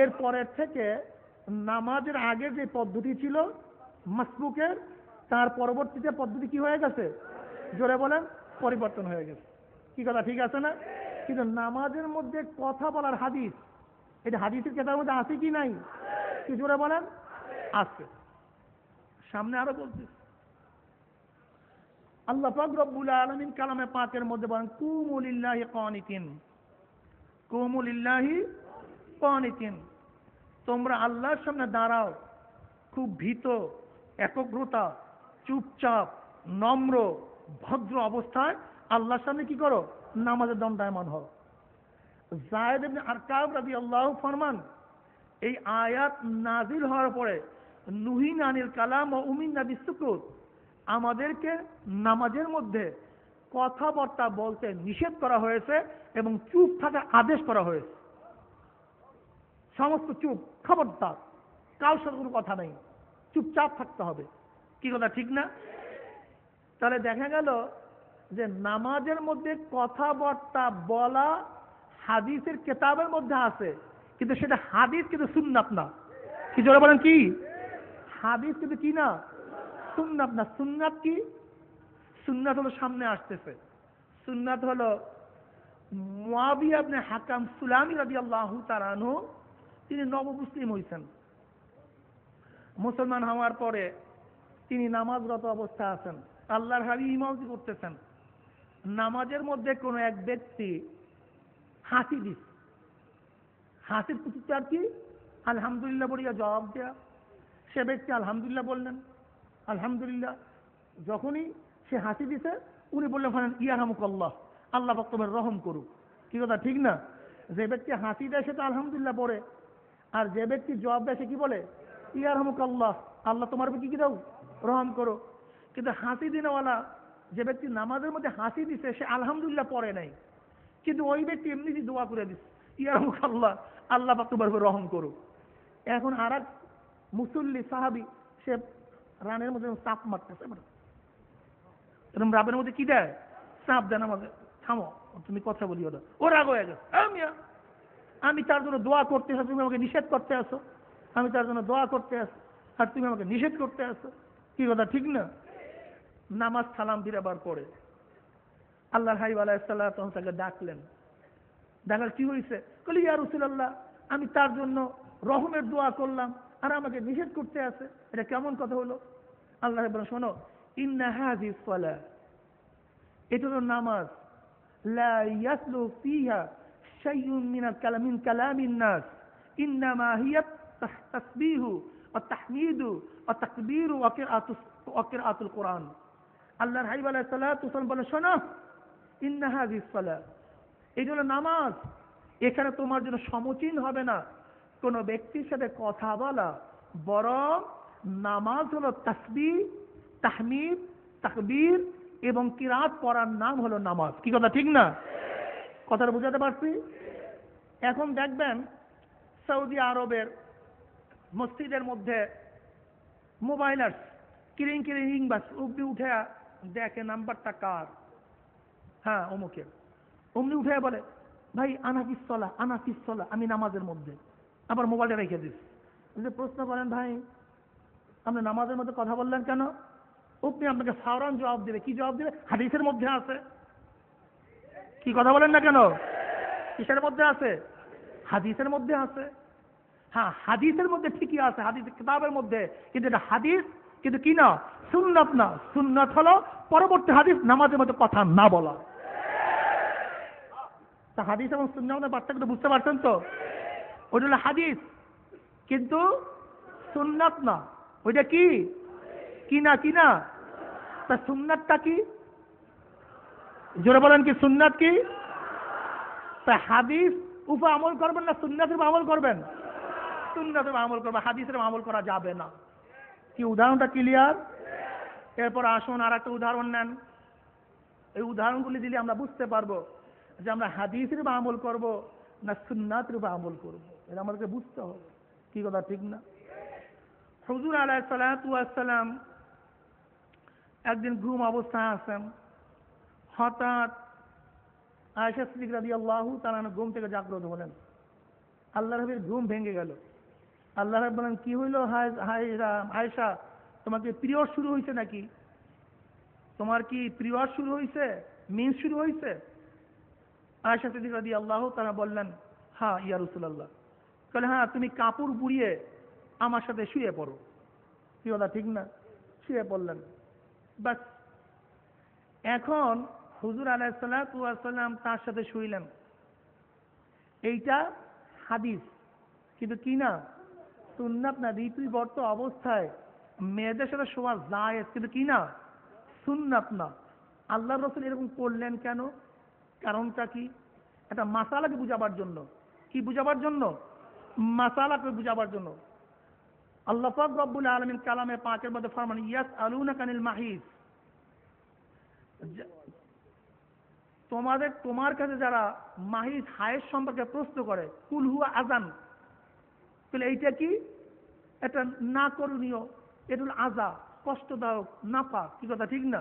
এর পরের থেকে নামাজের আগের যে পদ্ধতি ছিল মাসবুকের, তার পরবর্তীতে পদ্ধতি কি হয়ে গেছে? জোরে বলেন, পরিবর্তন হয়ে গেছে। কি কথা ঠিক আছে না? কিন্তু নামাজের মধ্যে কথা বলার হাদিস, এটা হাদিসের কেতাবের মধ্যে আছে কি নাই? কি জোরে বলেন? আছে। সামনে আরো বলছি, আল্লাহ পাক রব্বুল আলামিন কালামে পাকের মধ্যে বলেন, কুমু লিল্লাহি কানিতিন, কুমু লিল্লাহি কানিতিন, তোমরা আল্লাহর সামনে দাঁড়াও খুব ভীত, একগ্রতা, চুপচাপ, নম্র, ভদ্র অবস্থায় আল্লাহর সামনে কি করো? নামাজের দণ্ডায়মান হও। যায়েদ ইবনে আরকাম রাদিয়াল্লাহু ফরমান, এই আয়াত নাজিল হওয়ার পরে নুহিনা আনিল কালাম ওয়া উমিরনা বিসসুকুত, আমাদেরকে নামাজের মধ্যে কথাবার্তা বলতে নিষেধ করা হয়েছে এবং চুপ থাকার আদেশ করা হয়েছে। সমস্ত চুপ, খবরদার, কারোর সাথে কোনো কথা নেই, চুপচাপ থাকতে হবে। কি কথা ঠিক না? তাহলে দেখা গেল যে নামাজের মধ্যে কথাবার্তা বলা হাদিসের কেতাবের মধ্যে আছে, কিন্তু সেটা হাদিস, কিন্তু সুন্নাত না। কি জোরে বলেন? কি হাদিস কিন্তু কি না? সুন্নাত না। সুন্নাত কি? সুন্নাত হলো সামনে আসতেছে। সুন্নাত হলো মুআবিয়া ইবনে হাকাম সুলামি রাদিয়াল্লাহু তাআলা আনহু, তিনি নবমুসলিম হয়েছেন। মুসলমান হওয়ার পরে তিনি নামাজরত অবস্থায় আছেন, আল্লাহর হাবিব ইমামতি করতেছেন। নামাজের মধ্যে কোন এক ব্যক্তি হাসি দিস, হাসির প্রতিকার কি? আলহামদুলিল্লাহ বলিয়া জবাব দেয়া। সে ব্যক্তি আলহামদুলিল্লাহ বললেন, আলহামদুলিল্লাহ। যখনই সে হাসি দিছে, উনি বললেন, ইয়ারহামুকাল্লাহ, আল্লাহ পাক তোমার রহম করুক। কি কথা ঠিক না? যে ব্যক্তি হাসি দেয় সে তো আলহামদুলিল্লাহ পড়ে, আর যে ব্যক্তি জবাব দেয় সে কি বলে? ইয়ারহামুকাল্লাহ, আল্লাহ তোমার উপর কি দাও? রহম করো। কিন্তু হাসি দিনওয়ালা যে ব্যক্তি নামাজের মধ্যে হাসি দিছে, সে আলহামদুলিল্লাহ পড়ে নাই, কিন্তু ওই ব্যক্তি এমনি দোয়া করে দিচ্ছে, ইয়ারহামুকাল্লাহ, আল্লাহ পাক তোমার উপর রহম করুক। এখন আর এক মুসল্লি সাহাবী, সে রানের মধ্যে চাপ মারতেছে, এরকম রাবের মধ্যে কি দেয়, চাপ দেয় আমাদের, থামো তুমি কথা বলি, ওরা ও রাগ হয়ে গেছে, আমি তার জন্য দোয়া করতে আসো, তুমি আমাকে নিষেধ করতে আসো, আমি তার জন্য দোয়া করতে আসো আর তুমি আমাকে নিষেধ করতে আসো, কি কথা ঠিক না? নামাজ সালাম ফিরাবার পরে আল্লাহর হাবিব আলাইহিস সালাতু তখন তাকে ডাকলেন, ডাকার কি হয়েছে? বলি ইয়া রাসূলুল্লাহ, আমি তার জন্য রহমের দোয়া করলাম আর আমাকে নিষেধ করতে আসে, এটা কেমন কথা হলো? আল্লাহ বলেন, শোনো, ইন্না হাযিহিস সালাহ, এটা হলো নামাজ, লা ইয়াসলু ফিহা শাইউন মিন কালামিন নাস, ইন্নামা হিয়া তাসবিহু ওয়া তাহমিদু ওয়া তাকবীরু ওয়া কিরাআতুল কুরআন। আল্লাহর হাবিব আলাইহিস সালাতু ওয়াসাল্লাম বলেন, শোনো, ইন্না হাযিহিস সালাহ, এটা হলো নামাজ, এখানে তোমার জন্য সমচীন হবে না কোনো ব্যক্তির সাথে কথা বলা, বরং নামাজ হলো তাসবিহ, তাহমিদ, তাকবীর এবং কিরাত পড়ার নাম হলো নামাজ। কি কথা ঠিক না? কথাটা বুঝাতে পারছি? এখন দেখবেন সৌদি আরবের মসজিদের মধ্যে মোবাইল আর কিরিং কিরিং বাস উপরে উঠে দেখে নাম্বারটা কার, হ্যাঁ অমুকের, অমনি উঠে বলে, ভাই আনাফিস সলা, আনাফিস সলা, আমি নামাজের মধ্যে, আবার মোবাইলটা রেখে দিস। প্রশ্ন করেন, ভাই আপনি নামাজের মধ্যে কথা বললেন কেন? আপনি আপনাকে ফাওরান জবাব দেবে। কি জবাব দেবে? হাদিসের মধ্যে আছে। কি কথা বলেন না কেন? কিসের মধ্যে আছে? হাদিসের মধ্যে আছে। হ্যাঁ, হাদিসের মধ্যে ঠিকই আছে, হাদিসের কিতাবের মধ্যে, কিন্তু এটা হাদিস কিন্তু কি না, সুন্নাত না। সুন্নাত হলো পরবর্তী হাদিস, নামাজের মধ্যে কথা না বলা। তা হাদিস এবং সুন্নাতের পার্থক্য বুঝতে পারছেন তো? ওইটা হলো হাদিস কিন্তু সুন্নাত না। ওইটা কি কি না কি না? তা সুন্নাতটা কি? জোরে বলেন, কি সুন্নাত কি? তা হাদিস উপর আমল করবেন না সুন্নাতের উপর আমল করবেন? সুন্নাতের উপর আমল করবেন, হাদিসের উপর আমল করা যাবে না। কি উদাহরণটা ক্লিয়ার? এরপর আসুন আর একটা উদাহরণ নেন। এই উদাহরণগুলি দিলে আমরা বুঝতে পারবো যে আমরা হাদিসের উপর আমল করব না সুন্নাতের উপর আমল করব, এটা আমাদেরকে বুঝতে হবে। কি কথা ঠিক না? হুজুর আলাইহিস সালাতু ওয়াস সালাম একদিন ঘুম অবস্থায় আছেন, হঠাৎ আয়েশা সিদ্দিকা রাদিয়াল্লাহু তাআলা ঘুম থেকে জাগ্রত হলেন। আল্লাহর হাবিবের ঘুম ভেঙে গেল। আল্লাহর হাবিব বলেন, কি হইল আয়েশা, তোমার কি পিরিয়ড শুরু হয়েছে নাকি? তোমার কি পিরিয়ড শুরু হয়েছে, মিন্স শুরু হয়েছে? আয়েশা সিদ্দিকা রাদিয়াল্লাহু তাআলা বললেন, হ্যাঁ ইয়া রাসূলুল্লাহ। বলে, হ্যাঁ তুমি কাপড় পুড়িয়ে আমার সাথে শুয়ে পড়ো। কি কথা ঠিক না? শুয়ে পড়লেন। বাস, এখন হুজুর আলাইহিস সালাতু ওয়াস সালাম তার সাথে শুইলেন। এইটা হাদিস কিন্তু কি না, সুন্নাত না। ঋতুবর্ত অবস্থায় মেয়েদের সাথে শোয়া জায়েজ কিন্তু কি না, সুন্নাত না। আল্লাহর রাসূল এরকম করলেন কেন? কারণটা কি? একটা মাসালাকে বুঝাবার জন্য। কি বুঝাবার জন্য? মাসালাকে বুঝাবার জন্য। আল্লাহ পাক রব্বুল আলামিন কালামে পাকের মধ্যে ফরমান, ইয়াসআলুনাকা আনিল মাহিজ, তোমার কাছে যারা মাহিজ হায়েজ সম্পর্কে প্রশ্ন করে, কুল হুয়া আযান, তাহলে এইটা কি? এটা না করণীয়, এটা হলো আযা, কষ্টদায়ক, নাপাক। কি কথা ঠিক না?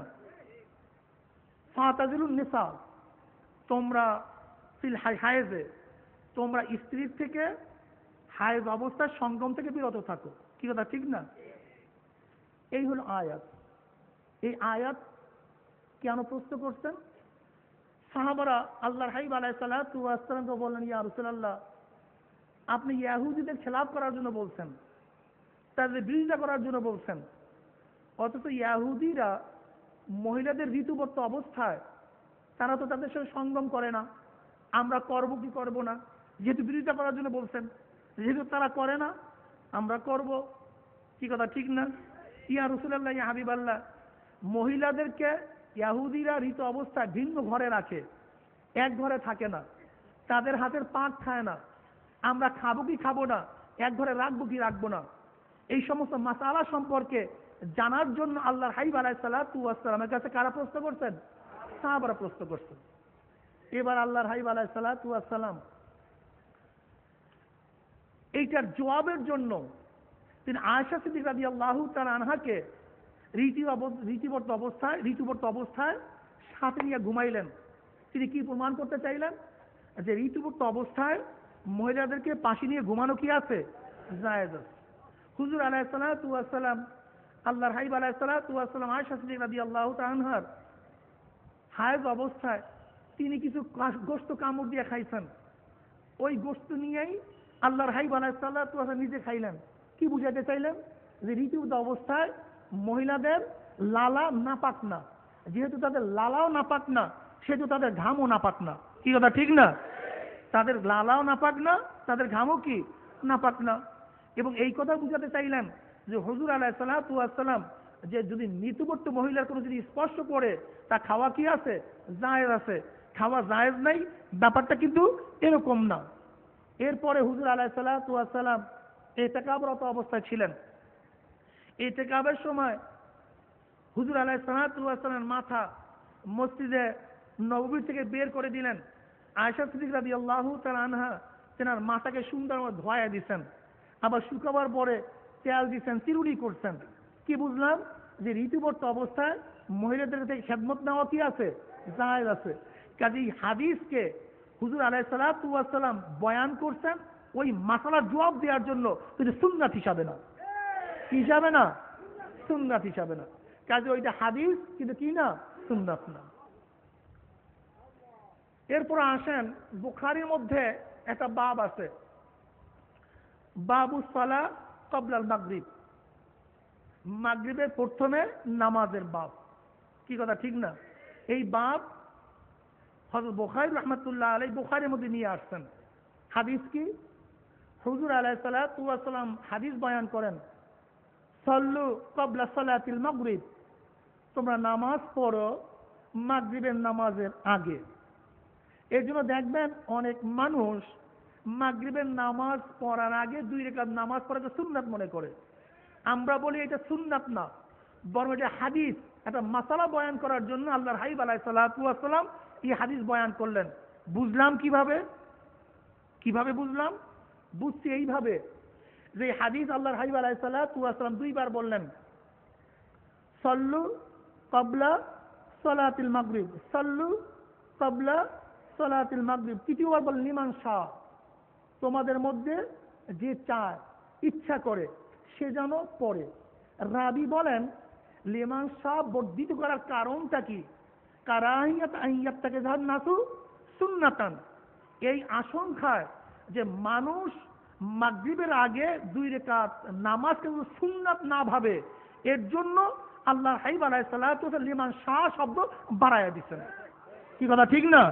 ফাতাজিলুন নিসা, তোমরা ফিল হায়েজে, তোমরা স্ত্রীর থেকে হায়েজ অবস্থায় সঙ্গম থেকে বিরত থাকো। কি কথা ঠিক না? এই হলো আয়াত। এই আয়াত কেন প্রশ্ন করছেন? সাহাবারা আল্লাহর হাবিব আলাইহিস সালাতু ওয়াস সালামকে বললেন, ইয়া রাসূলুল্লাহ, আপনি ইহুদিদের খেলাফ করার জন্য বলছেন, তাদের বিরোধিতা করার জন্য বলছেন, অথচ ইহুদিরা মহিলাদের ঋতুবর্ত অবস্থায় তারা তো তাদের সাথে সঙ্গম করে না, আমরা করব কি করব না? যেহেতু বিরোধিতা করার জন্য বলছেন, যেহেতু তারা করে না আমরা করব। কি কথা ঠিক না? ইয়া রাসূলুল্লাহ, ইয়া হাবিবাল্লাহ, মহিলাদেরকে ইহুদিরা ঋতু অবস্থায় ভিন্ন ঘরে রাখে, এক ঘরে থাকে না, তাদের হাতের পাক খায় না, আমরা খাবো কি খাবো না, এক ঘরে রাখবো কি রাখবো না, এই সমস্ত মাসালা সম্পর্কে জানার জন্য আল্লাহর হাবিব আলাইহিস সালাতু ওয়াস সালামের কাছে কারা প্রশ্ন করছেন? সাহাবারা প্রশ্ন করছেন। এবার আল্লাহর হাবিব আলাইহিস সালাতু ওয়াস সালাম এইটার জবাবের জন্য তিনি আয়েশা সিদ্দিকা রাদিয়াল্লাহু তাআলা আনহাকে ঋতুবর্ত অবস্থায় সাথে নিয়ে ঘুমাইলেন। তিনি কি প্রমাণ করতে চাইলেন? যে ঋতুবর্ত অবস্থায় মহিলাদেরকে পাশে নিয়ে ঘুমানো কি আছে? জায়েজ আছে। হুজুর আলাইহিসসালাতু ওয়াসসালাম, আল্লাহর হাবিব আলাইহিসসালাতু ওয়াসসালাম আয়েশা সিদ্দিকা রাদিয়াল্লাহু তাআলা আনহার হায়েজ অবস্থায় তিনি কিছু গোশত কামড় দিয়ে খাইছেন। ওই গোশত নিয়েই আল্লাহর হাবিব আলাইহিসসালাতু ওয়াসসালাম নিজে খাইলেন। কি বুঝাতে চাইলেন? যে ঋতুবদ্ধ অবস্থায় মহিলাদের লালা নাপাক না, যেহেতু তাদের লালাও নাপাক না সেহেতু তাদের ঘামও নাপাক না। কি কথা ঠিক না? তাদের লালাও নাপাক না, তাদের ঘামও কি নাপাক না। এবং এই কথা বুঝাতে চাইলেন যে হুজুর আলাইহিসসালাতু ওয়াসসালাম যে যদি ঋতুবর্ত মহিলার কোনো যদি স্পর্শ করে তা খাওয়া কি আছে? জায়েজ আছে। খাওয়া জায়েজ নাই, ব্যাপারটা কিন্তু এরকম না। এরপরে হুজুর আলাইহিসসালাতু ওয়াসসালাম ইতিকাফরত অবস্থায় ছিলেন। ইতিকাফের সময় হুজুর আলাইহিসসালাতু ওয়াসসালামের মাথা মসজিদে নববী থেকে বের করে দিলেন। আয়েশা সিদ্দিকা রাদিয়াল্লাহু তাআলা আনহা তেনার মাথাকে সুন্দর মতো ধোয়া দিয়েছেন, আবার শুকাবার পরে তেল দিয়েছেন, চিরুনি করছেন। কি বুঝলাম? যে ঋতুবর্ত অবস্থায় মহিলাদের থেকে খেদমত নেওয়া কি আছে? জায়েজ আছে। কাজেই হাদিসকে হুজুর আলাইহিসসালাতু ওয়াসসালাম বয়ান করছেন ওই মাসালার জবাব দেওয়ার জন্য, কিন্তু সুন্নাত হিসাবে না। কি হিসাবে না? সুন্নাত হিসাবে না। কাজে ওইটা হাদিস, কিন্তু কি না? সুন্নাত না। এরপর আসেন, বুখারীর মধ্যে একটা বাব আছে, বাবুস সালাহ ক্বাবলাল মাগরিব, মাগরিবের প্রথমে নামাজের বাব। কি কথা ঠিক না? এই বাব হযরত বুখারী রাহমাতুল্লাহ আলাইহি বুখারীর মধ্যে নিয়ে আসছেন। হাদিস কি? হুজুর আলাইহিসসালাতু ওয়াসসালাম হাদিস বয়ান করেন, সাল্লু ক্বাবলা সালাতিল মাগরিব, তোমরা নামাজ পড়ো মাগরিবের নামাজের আগে। এর জন্য দেখবেন অনেক মানুষ মাগরিবের নামাজ পড়ার আগে 2 রাকাত নামাজ পড়াকে সুন্নাত মনে করে। আমরা বলি এটা সুন্নাত না, বরং এটা হাদিস। একটা মাসালা বয়ান করার জন্য আল্লাহর হাবিব আলাইহিসসালাতু ওয়াসসালাম এই হাদিস বয়ান করলেন। বুঝলাম কিভাবে? কিভাবে বুঝলাম? বুঝছি এইভাবে যে হাদিস আল্লাহর হাবিব আলাইহিসসালাতু ওয়াসসালাম 2 বার বললেন, সাল্লু ক্বাবলা সালাতিল মাগরিব, সাল্লু ক্বাবলা সালাতিল মাগরিব। 3বার বললেন লিমান শাহ, তোমাদের মধ্যে যে চায়, ইচ্ছা করে সে যেন পড়ে। রাবি বলেন লিমান শাহ বর্ধিত করার কারণটা কি? কারাহিয়াত আইয়াতটাকে যান নাসু সুন্নাতান, এই আশঙ্কায় যে মানুষ মাগরিবের আগে 2 রাকাত নামাজ কিন্তু সুন্নাত না ভাবে, এর জন্য আল্লাহর হাবিব আলাইহিসসালাতু ওয়াসাল্লাম লিমান শাহ শব্দ বাড়ায়া দিচ্ছেন। কি কথা ঠিক না?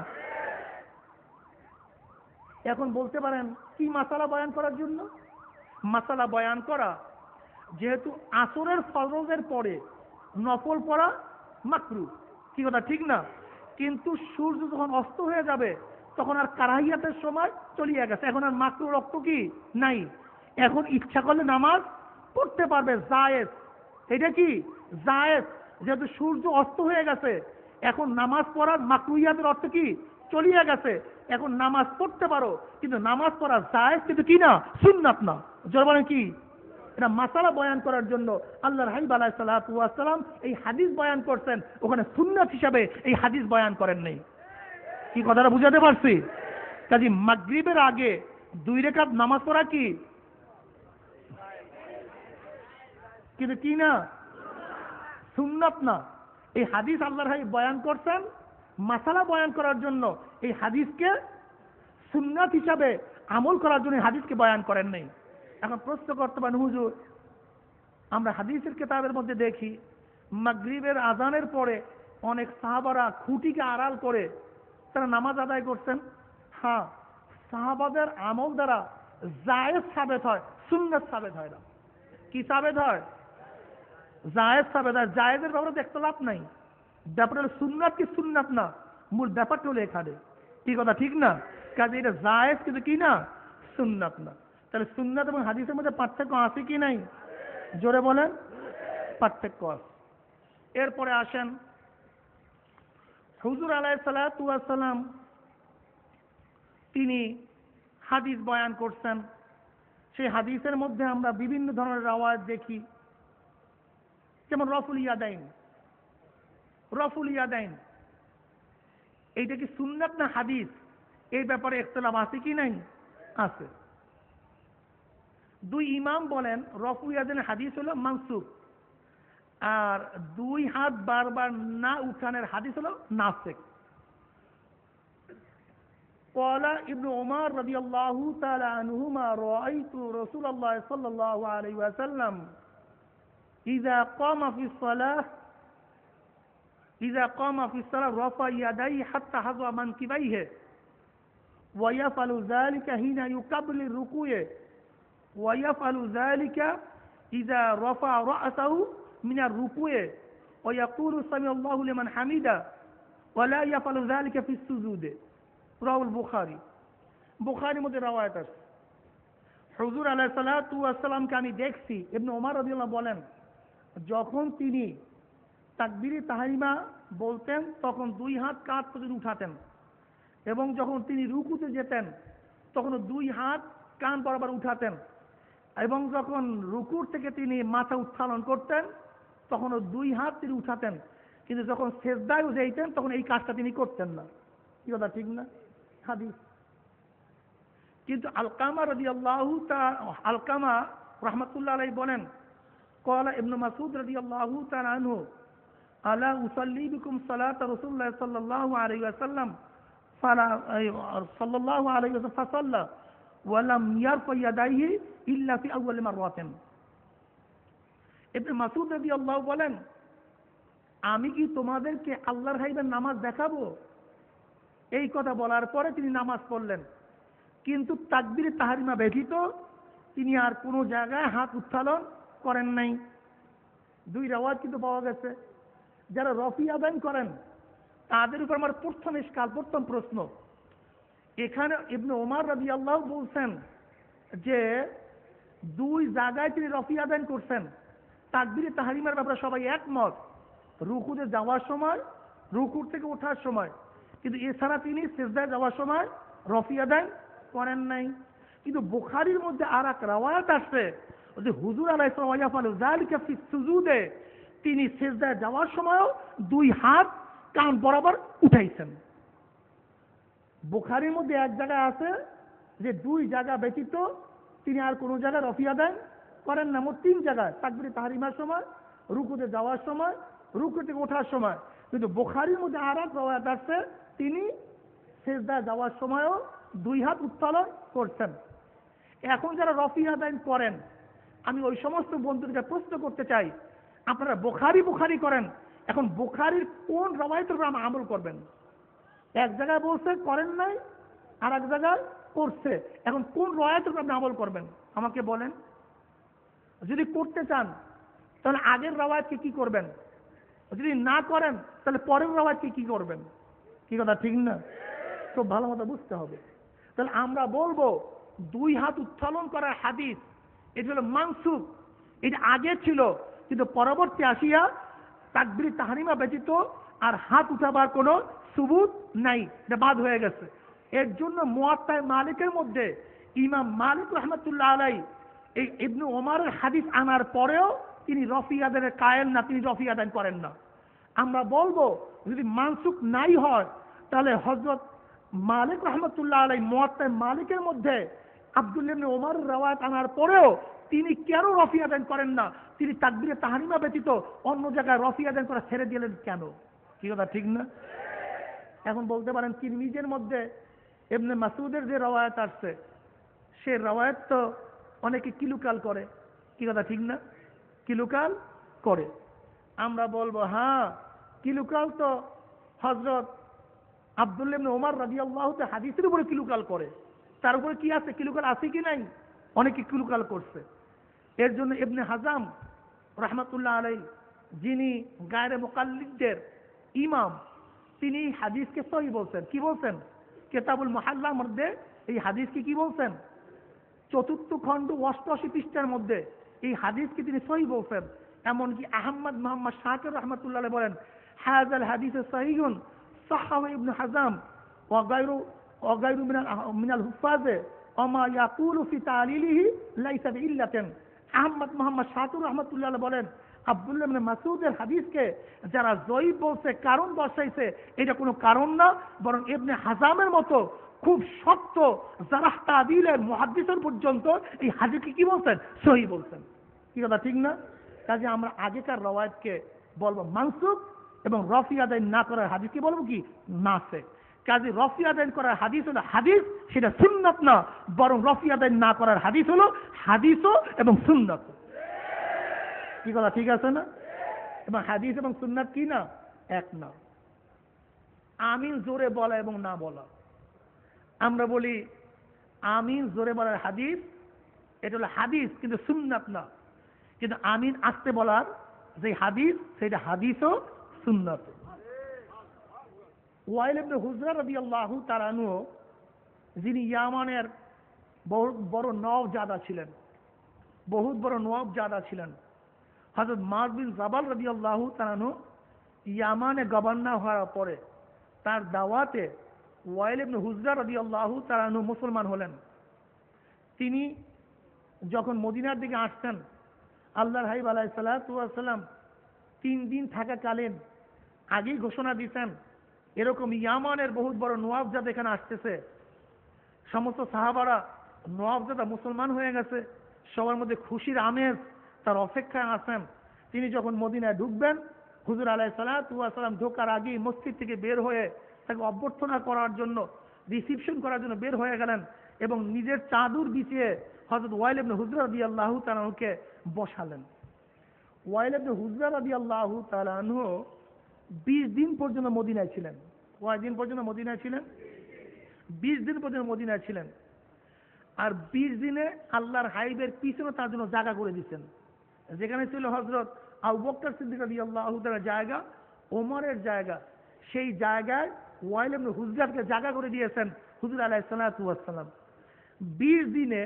এখন বলতে পারেন কি মাসালা বয়ান করার জন্য? মাসালা বয়ান করা, যেহেতু আসরের ফরজের পরে নফল পড়া মাকরুহ। কি কথা ঠিক না? কিন্তু সূর্য যখন অস্ত হয়ে যাবে তখন আর কারাহিয়াতের সময় চলিয়ে গেছে, এখন আর মাকরুহ রক্ত কি নাই। এখন ইচ্ছা করলে নামাজ পড়তে পারবে, জায়েজ। এটা কি? জায়েজ। যেহেতু সূর্য অস্ত হয়ে গেছে, এখন নামাজ পড়ার মাকরুহিয়াতের অর্থ কি? চলিয়ে গেছে। এখন নামাজ পড়তে পারো, কিন্তু নামাজ পড়া জায়েজ, কিন্তু কি না? সুন্নাত না। জোরে বলেন কি? এটা মাসালা বয়ান করার জন্য আল্লাহর হাবিব আলাইহিসসালাতু ওয়াসসালাম এই হাদিস বয়ান করছেন, ওখানে সুন্নাত হিসাবে এই হাদিস বয়ান করেন নাই। কি কথাটা বুঝাতে পারছি? কাজী মাগরিবের আগে 2 রাকাত নামাজ পড়া কি? কিন্তু কি না? সুন্নাত না। এই হাদিস আল্লাহর হাবিব বয়ান করছেন মাসালা বয়ান করার জন্য, এই হাদিসকে সুন্নাত হিসাবে আমল করার জন্য হাদিসকে বয়ান করেন নাই। এখন প্রশ্ন করতে পারেন, হুজুর আমরা হাদিসের কিতাবের মধ্যে দেখি মাগরিবের আজানের পরে অনেক সাহাবারা খুঁটিকে আড়াল করে তারা নামাজ আদায় করছেন। হ্যাঁ, সাহাবাদের আমল দ্বারা জায়েজ সাবেত হয়, সুন্নাত সাবেত হয় না। কি সাবেত হয়? জায়েজ সাবেত হয়। জায়েজের ব্যাপারে দেখতে লাভ নাই, ব্যাপারটা হলো সুন্নাত কি সুন্নাত না, মূল ব্যাপারটা হলো এখানে। কি কথা ঠিক না? কাজে এটা জায়েজ, কিন্তু কি না? সুন্নাত না। তাহলে সুন্নাত এবং হাদিসের মধ্যে পার্থক্য আছে কি নাই? জোরে বলেন, পার্থক্য আছে। এরপরে আসেন, হুজুর আলাইহিসসালাতু ওয়াসসালাম তিনি হাদিস বয়ান করছেন। সেই হাদিসের মধ্যে আমরা বিভিন্ন ধরনের রাওয়ায়াত দেখি। যেমন রফুল ইয়াদাইন, রফুল ইয়াদাইন এইটা কি সুন্নাত না হাদিস, এই ব্যাপারে ইখতিলাফ আছে কি নাই? আছে। দুই ইমাম বলেন রফুল ইয়াদাইনের হাদিস হলো মানসুখ, আর দুই হাত বারবার না উঠানের হাদিস হলো নাসিখ। قال ابن عمر رضي الله تعالى عنهما رأيت رسول الله صلى الله عليه وسلم إذا قام في الصلاة رفع يديه حتى حذو منكبيه ويفعل ذلك حين يكبر الركوع ويفعل ذلك إذا رفع رأسه من الركوع ويقول سمع الله لمن حمده ولا يفعل ذلك في السجود। রাহুল বুখারী, বুখারীর মধ্যে রওয়ায়াত আছে, হুজুর আলাইহিস সালাতু ওয়াস সালামকে আমি দেখছি, ইবনে ওমর রাদিয়াল্লাহু বলেন, যখন তিনি তাকবীরে তাহরিমা বলতেন তখন দুই হাত কাঁধ পর্যন্ত উঠাতেন, এবং যখন তিনি রুকুতে যেতেন তখন দুই হাত কান বরাবর উঠাতেন, এবং যখন রুকুর থেকে তিনি মাথা উত্তোলন করতেন তখন দুই হাত তিনি উঠাতেন, কিন্তু যখন সেজদায় যাইতেন তখন এই কাজটা তিনি করতেন না। কি কথা ঠিক না? হাদিস। কিন্তু আলকামা রাদিয়াল্লাহু তাআলা, আলকামা রাহমাতুল্লাহ আলাইহি বলেন, قال ابن مسعود رضي الله تعالى عنه الا اصلي بكم صلاه رسول الله صلى الله عليه وسلم صلى الله عليه وسلم فصلى ولم يرفع يديه الا في اول مرات। ইবনে মাসউদ রাদিয়াল্লাহু বলেন, আমি কি তোমাদেরকে আল্লাহর হাবিবের নামাজ দেখাবো? এই কথা বলার পরে তিনি নামাজ পড়লেন, কিন্তু তাকবীরে তাহরিমা ব্যতীত তিনি আর কোনো জায়গায় হাত উত্তোলন করেন নাই। দুই রাওয়াত কিন্তু পাওয়া গেছে। যারা রফি আদান করেন তাদের উপর আমার প্রথম প্রশ্ন, এখানে ইবনে ওমর রাদিয়াল্লাহু বলছেন যে দুই জায়গায় তিনি রফি আদান করছেন, তাকবীরে তাহরিমার ব্যাপারে সবাই একমত, রুকুতে যাওয়ার সময়, রুকুর থেকে ওঠার সময়, কিন্তু এছাড়া তিনি সিজদায় যাওয়ার সময় রফি আদান করেন নাই। কিন্তু বুখারীর মধ্যে আর এক রাওয়ায়াত আছে যে হুজুর আলাইহিস সালাম তিনি সিজদায় যাওয়ার সময়ও দুই হাত কান বরাবর উঠাইছেন। বুখারীর মধ্যে এক জায়গায় আছে যে দুই জায়গা ব্যতীত তিনি আর কোনো জায়গায় রফি আদান করেন না, মোট তিন জায়গায়, তাকবীরে তাহরিমার সময়, রুকুতে যাওয়ার সময়, রুকু থেকে ওঠার সময়। কিন্তু বুখারীর মধ্যে আর এক রাওয়ায়াত আছে তিনি সিজদায় যাওয়ার সময়ও দুই হাত উত্তোলন করছেন। এখন যারা রফি আদান করেন, আমি ওই সমস্ত বন্ধুদেরকে প্রশ্ন করতে চাই, আপনারা বুখারী করেন, এখন বুখারীর কোন রাওয়ায়াতের উপর আমল করবেন? এক জায়গায় বলছে করেন নাই, আর এক জায়গায় করছে, এখন কোন রাওয়ায়াতের উপর আপনি আমল করবেন আমাকে বলেন। যদি করতে চান তাহলে আগের রাওয়ায়াতকে কি করবেন, যদি না করেন তাহলে পরের রাওয়ায়াতকে কি করবেন? কি কথা ঠিক না? তো ভালো মতো বুঝতে হবে। তাহলে আমরা বলবো দুই হাত উত্তোলন করার হাদিস এটা হলো মানসুখ, এটা আগে ছিল, কিন্তু পরবর্তী আসিয়া তাকবীরে তাহরিমা ব্যতীত আর হাত উঠাবার কোনো সুবুত নাই, এটা বাদ হয়ে গেছে। এর জন্য মুয়াত্তা মালিকের মধ্যে ইমাম মালিক রাহমাতুল্লাহ আলাইহি এই ইবনে ওমরের হাদিস আনার পরেও তিনি রফি আদানের কায়েল না, তিনি রফি আদান করেন না। আমরা বলবো যদি মানসুখ নাই হয় তাহলে হযরত মালিক রাহমাতুল্লাহ আলাইহি মুয়াত্তা মালিকের মধ্যে আব্দুল্লাহ ইবনে ওমরের রাওয়ায়াত আনার পরেও তিনি কেন রফি আদান করেন না? তিনি তাকবীরে তাহরিমা ব্যতীত অন্য জায়গায় রফি আদান করা ছেড়ে দিলেন কেন? কি কথা ঠিক না? এখন বলতে পারেন তিরমিজির মধ্যে ইবনে মাসউদের যে রাওয়ায়াত আছে সে রাওয়ায়াত তো অনেকে কিলুকাল করে, কি কথা ঠিক না? কিলুকাল করে। আমরা বলবো হ্যাঁ, কিলুকাল তো হযরত আব্দুল্লাহ ইবনে ওমর রাদিয়াল্লাহু তাআলা হাদিসের উপরে কিলুকাল করে, তার উপরে কি আছে, কিলুকাল আছে কি নাই? অনেকে কিলুকাল করছে। এর জন্য ইবনে হাজাম রাহমাতুল্লাহ আলাইহি, যিনি গায়রে মুকাল্লিদদের ইমাম, তিনি হাদিসকে সহিহ বলছেন। কি বলছেন? কিতাবুল মুহাল্লার মধ্যে এই হাদিসকে কি বলছেন? চতুর্থ খণ্ড 88 পৃষ্ঠার মধ্যে এই হাদিসকে তিনি সহিহ বলছেন। এমনকি আহমদ মুহাম্মদ শাকির রাহমাতুল্লাহ আলাইহি বলেন, হাযাল হাদিস সহিহুন সাহাহু ইবনে হাজাম ওয়া গায়রু মিনাল হুফাজে ওমা ইয়াকুলু ফি তালিলিহি লাইসা বিইল্লাতিন। আহমদ মুহাম্মদ শাকির রাহমাতুল্লাহ আলাইহি বলেন, আব্দুল্লাহ ইবনে মাসউদের হাদিসকে যারা জয়ীফ বলছে, কারণ দর্শাইছে, এটা কোনো কারণ না, বরং ইবনে হাজামের মতো খুব শক্ত জারাহ তাদিলের মুহাদ্দিসের পর্যন্ত এই হাদিসকে কি বলছেন? সহিহ বলছেন। কি কথা ঠিক না? কাজে আমরা আগেকার রওয়ায়াতকে বলবো মানসুখ, এবং রফি আদায় না করার হাদিসকে বলবো কি? নাসিখ। কাজে রফি আদায় করার হাদিস হলো হাদিস, সেটা সুন্নাত না, বরং রফি আদায় না করার হাদিস হলো হাদিসও এবং সুন্নাত। কি কথা ঠিক আছে না? এবং হাদিস এবং সুন্নাত কি না? এক না। আমিন জোরে বলা এবং না বলা, আমরা বলি আমিন জোরে বলার হাদিস, এটা হলো হাদিস কিন্তু সুন্নাত না। কিন্তু আমিন আস্তে বলার যে হাদিস, সেটা হাদিসও সুন্নাত। ওয়াইল ইবনে হুজরা রাদিয়াল্লাহু তাআলা আনহু, যিনি ইয়ামানের বহুত বড় নওয়াবজাদা ছিলেন, বহুত বড় নওয়াবজাদা ছিলেন। হযরত মুআয বিন জাবাল রাদিয়াল্লাহু তাআলা আনহু ইয়ামানে গভর্নর হওয়ার পরে তার দাওয়াতে ওয়াইল ইবনে হুজরা রাদিয়াল্লাহু তাআলা আনহু মুসলমান হলেন। তিনি যখন মদিনার দিকে আসছেন, আল্লাহর হাবিব আলাইহিস সালাতু ওয়াস সালাম 3 দিন থাকাকালীন আগেই ঘোষণা দিয়েছেন, এরকম ইয়ামানের বহুত বড় নওয়াবজাদা এখানে আসতেছে। সমস্ত সাহাবারা নওয়াবজাদা মুসলমান হয়ে গেছে, সবার মধ্যে খুশির আমেজ, তার অপেক্ষায় আছেন। তিনি যখন মদিনায় ঢুকবেন, হুজুর আলাইহিস সালাতু ওয়াস সালাম ঢোকার আগেই মসজিদ থেকে বের হয়ে তাকে অভ্যর্থনা করার জন্য, রিসিপশন করার জন্য বের হয়ে গেলেন, এবং নিজের চাদর বিছিয়ে হযরত ওয়াইল ইবনে হুজরা রাদিয়াল্লাহু তাআলা আনহুকে বসালেন। ওয়াইল ইবনে হুজরা রাদিয়াল্লাহু তাআলা আনহু 20 দিন পর্যন্ত মদিনায় ছিলেন। কয় দিন পর্যন্ত মদিনায় ছিলেন? 20 দিন পর্যন্ত মদিনায় ছিলেন। আর 20 দিনে আল্লাহর হাবিবের পিছনে তার জন্য জায়গা করে দিচ্ছেন। যেখানে ছিল হযরত আবু বকর সিদ্দিক রাদিয়াল্লাহু তাআলা জায়গা, ওমরের জায়গা, সেই জায়গায় ওয়াইল ইবনে হুজরাকে জায়গা করে দিয়েছেন হুজুর আলাইহিস সালাতু ওয়াস সালাম। 20 দিনে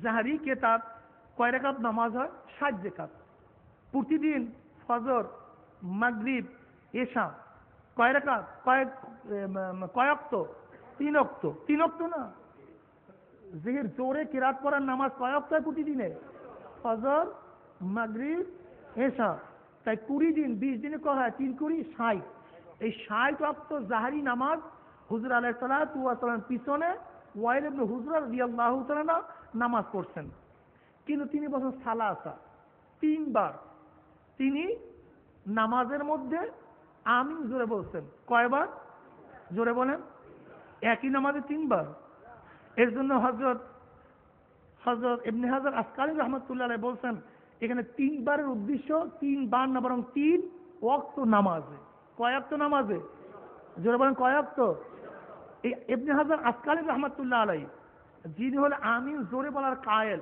জাহরি কেতাব কয় রাকাত নামাজ হয়? 60 রাকাত। প্রতিদিন ফজর, মাগরিব, এশা কয় রাকাত? কয় ওয়াক্ত? 3 ওয়াক্ত। 3 ওয়াক্ত না, জিহির জোরে কিরাত পড়ার নামাজ কয় ওয়াক্ত হয় প্রতিদিনে? ফজর, মাগরিব, এশা। তাই 20 দিন, 20 দিনে কয় হয়? 3 কুড়ি 60। এই 60 ওয়াক্ত জাহরি নামাজ হুজুর আলাইহিস সালাতু ওয়াস সালাম পিছনে ওয়াইল ইবনে হুজরা রাদিয়াল্লাহু তাআলা নামাজ পড়ছেন। কিন্তু তিনি বলেন সালাসা, 3 বার তিনি নামাজের মধ্যে আমিন জোরে বলছেন। কয়বার? জোরে বলেন। একই নামাজে 3 বার। এর জন্য হযরত ইবনে হাজার আসকালী রাহমাতুল্লাহ আলাইহি বলছেন, এখানে 3 বারের উদ্দেশ্য 3 বার না, বরং 3 ওয়াক্ত নামাজে। কয় ওয়াক্ত নামাজে? জোরে বলেন, কয় ওয়াক্ত? এই ইবনে হাজার আসকালী রাহমাতুল্লাহ আলাইহি, যিনি হলে আমিন জোরে বলার কায়েল,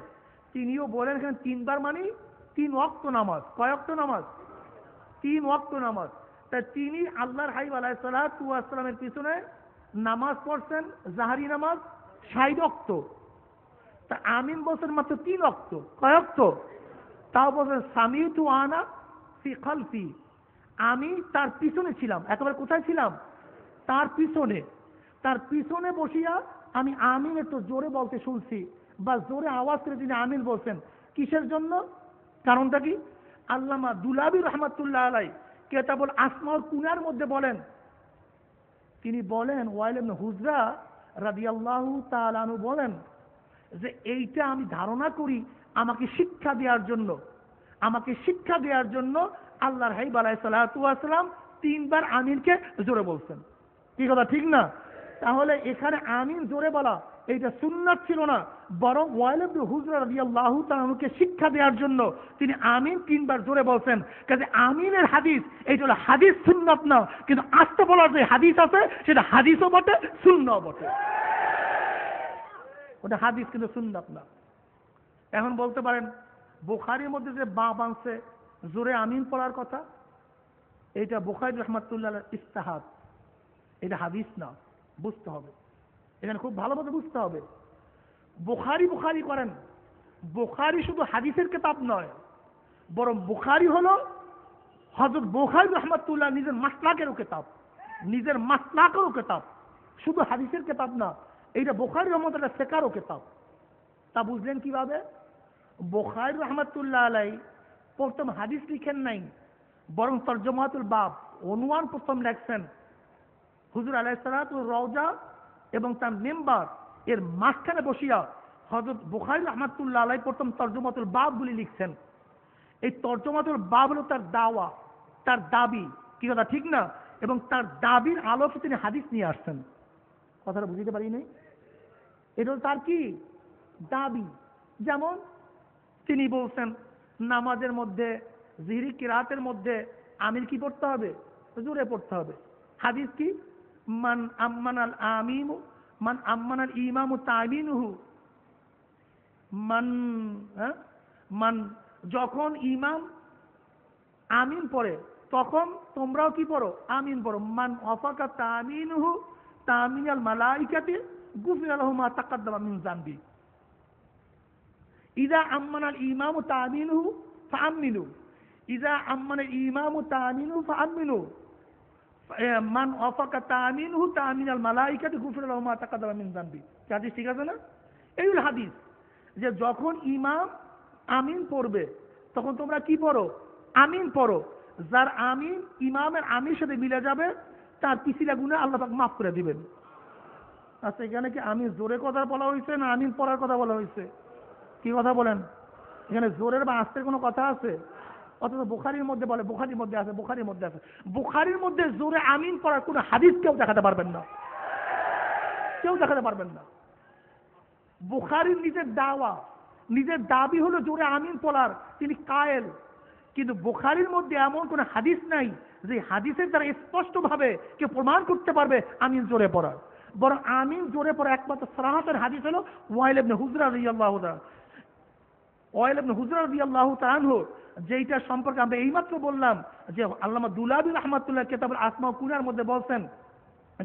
তিনিও বলেন এখানে 3 বার মানে 3 ওয়াক্ত নামাজ। কয় ওয়াক্ত নামাজ? 3 ওয়াক্ত নামাজ। তাই তিনি আল্লাহর হাবিব আলাইহিস সালাতু ওয়াস সালামের পিছনে নামাজ পড়ছেন, জাহরি নামাজ 60 ওয়াক্ত। তা আমিন বলছেন মাত্র 3 ওয়াক্ত। কয় ওয়াক্ত? তাও বলছেন সামিউতু আনা ফি খালফি, আমি তার পিছনে ছিলাম। একেবারে কোথায় ছিলাম? তার পিছনে। তার পিছনে বসিয়া আমি আমিন একটু জোরে বলতে শুনছি, বা জোরে আওয়াজ করে তিনি আমিন বলছেন। কিসের জন্য? কারণটা কি? আল্লামা দুলাবি রহমাতুল্লাহ আলাইহি কিতাবুল আসমাউল কুনার মধ্যে বলেন, তিনি বলেন ওয়াইল ইবনে হুজরা রাদিয়াল্লাহু তাআলা আনহু বলেন যে এইটা আমি ধারণা করি আমাকে শিক্ষা দেওয়ার জন্য, আল্লাহর হাবিব আলাইহিস সালাতু ওয়াস সালাম 3 বার আমিনকে জোরে বলছেন। কি কথা ঠিক না? তাহলে এখানে আমিন জোরে বলা এইটা সুন্নাত ছিল না, বরং ওয়াইল ইবনে হুজরা রাদিয়াল্লাহু তাআলা আনহুকে শিক্ষা দেওয়ার জন্য তিনি আমিন 3 বার জোরে বলছেন। কাজে আমিনের হাদিস এইটা হলো হাদিস, সুন্নাত না। কিন্তু আস্তে বলার যে হাদিস আছে সেটা হাদিসও বটে, সুন্নাও বটে। ওটা হাদিস কিন্তু সুন্নাত না। এখন বলতে পারেন বুখারীর মধ্যে যে বাব আনছে জোরে আমিন পড়ার কথা, এইটা বুখারী রাহমাতুল্লাহ আলাইহি ইস্তিহাদ, এটা হাদিস না। বুঝতে হবে, এখানে খুব ভালোভাবে বুঝতে হবে। বুখারী করেন, বুখারী শুধু হাদিসের কিতাব নয়, বরং বুখারী হলো হযরত বুখারী রাহমাতুল্লাহ নিজের মাসলাকেরও কিতাব, শুধু হাদিসের কিতাব না। এইটা বুখারী রহমাতুল্লাহ ফিকহেরও কিতাব। তা বুঝলেন কিভাবে? বুখারী রাহমাতুল্লাহ আলাইহি প্রথম হাদিস লিখেন নাই, বরং তরজমাতুল বাব অনুয়ান প্রথম লেখছেন। হুজুর আলাইহিসসালাতু রওজা এবং তার মেম্বার এর মাঝখানে বসিয়া হযরত বুখারী রাহমাতুল্লাহ আলাইহি প্রথম তরজমাতুল বাবগুলি লিখছেন। এই তরজমাতুল বাব হলো তার দাওয়া, তার দাবি, কি কথা ঠিক না? এবং তার দাবির আলোকে তিনি হাদিস নিয়ে আসছেন। কথাটা বুঝতে পারি নাই? এটা হলো তার কি দাবি। যেমন তিনি বলছেন নামাজের মধ্যে যিহরি কিরাতের মধ্যে আমির কি পড়তে হবে? জোরে পড়তে হবে। হাদিস কি? মান আম্মানাল আমিনু মান আম্মানাল ইমামু তামিনুহু মান মান যখন ইমাম আমিন পড়ে তখন তোমরাও কি পড়ো? আমিন পড়ো। মান ওয়াফাকা তামিনুহু তামিনাল মালাইকাতি গুফিরা লাহু মা তাকাদ্দামা মিন যানবি। ইযা আম্মানাল ইমামু তামিনুহু ফাআমিনু ইযা আম্মানাল ইমামু তামিনুহু ফাআমিনু মান ওয়াফাকা তামিনুহু তামিনাল মালাইকাতি গুফিরা লাহু মা তাকাদ্দামা মিন যানবি। হাদিস ঠিক আছে না? এই হলো হাদিস, যে যখন ইমাম আমিন পড়বে তখন তোমরা কি পড়ো? আমিন পড়ো। যার আমিন ইমামের আমির সাথে মিলে যাবে তার পিছিলা গুনাহ আল্লাহ পাক মাফ করে দিবেন। আচ্ছা, এখানে কি আমিন জোরে কথা বলা হয়েছে না আমিন পড়ার কথা বলা হয়েছে? কি কথা বলেন? এখানে জোরের বা আস্তের কোনো কথা আছে? অথচ বুখারীর মধ্যে বলে, বুখারীর মধ্যে আছে, বুখারীর মধ্যে আছে। বুখারীর মধ্যে জোরে আমিন পড়ার কোনো হাদিস কেউ দেখাতে পারবেন না, কেউ দেখাতে পারবেন না। বুখারীর নিজের দাওয়া, নিজের দাবি হলো জোরে আমিন পড়ার, তিনি কায়েল। কিন্তু বুখারীর মধ্যে এমন কোন হাদিস নাই যে হাদিসের দ্বারা স্পষ্টভাবে কেউ প্রমাণ করতে পারবে আমিন জোরে পড়ার। বরং আমিন জোরে পড়া একমাত্র সরাহতের হাদিস হলো ওয়াইল ইবনে হুজরা রাদিয়াল্লাহু তাআলা, ওয়াইল ইবনে হুজরা রাদিয়াল্লাহু তাআলা আনহু, যেইটা সম্পর্কে আমরা এইমাত্র বললাম যে আল্লামা দুলাবি রাহমাতুল্লাহ কিতাবুল আসমা ওয়া কুনার মধ্যে বলছেন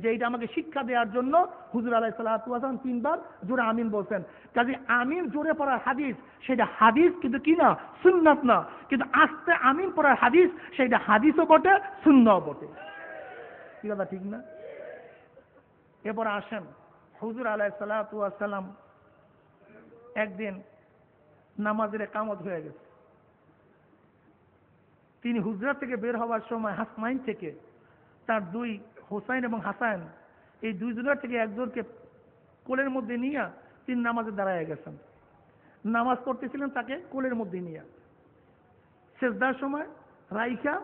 যে এইটা আমাকে শিক্ষা দেওয়ার জন্য হুজুর আলাইহিস সালাতু ওয়াস সালাম 3 বার জোরে আমিন বলছেন। কাজে আমিন জোরে পড়ার হাদিস সেটা হাদিস কিন্তু কি না? সুন্নাত না। কিন্তু আস্তে আমিন পড়ার হাদিস সেটা হাদিসও বটে, সুন্নাহও বটে। কি কথা ঠিক না? এরপর আসেন, হুজুর আলাইহিস সালাতু ওয়াস সালাম একদিন নামাজের ইকামত হয়ে গেছে। তিনি হুজরা থেকে বের হওয়ার সময় হাসনাইন থেকে তার 2 হোসাইন এবং হাসান, এই 2 জনের থেকে একজনকে কোলের মধ্যে নিয়ে তিনি নামাজে দাঁড়ায় গেছেন। নামাজ পড়তেছিলেন তাকে কোলের মধ্যে নিয়ে। সেজদার সময় রাইখা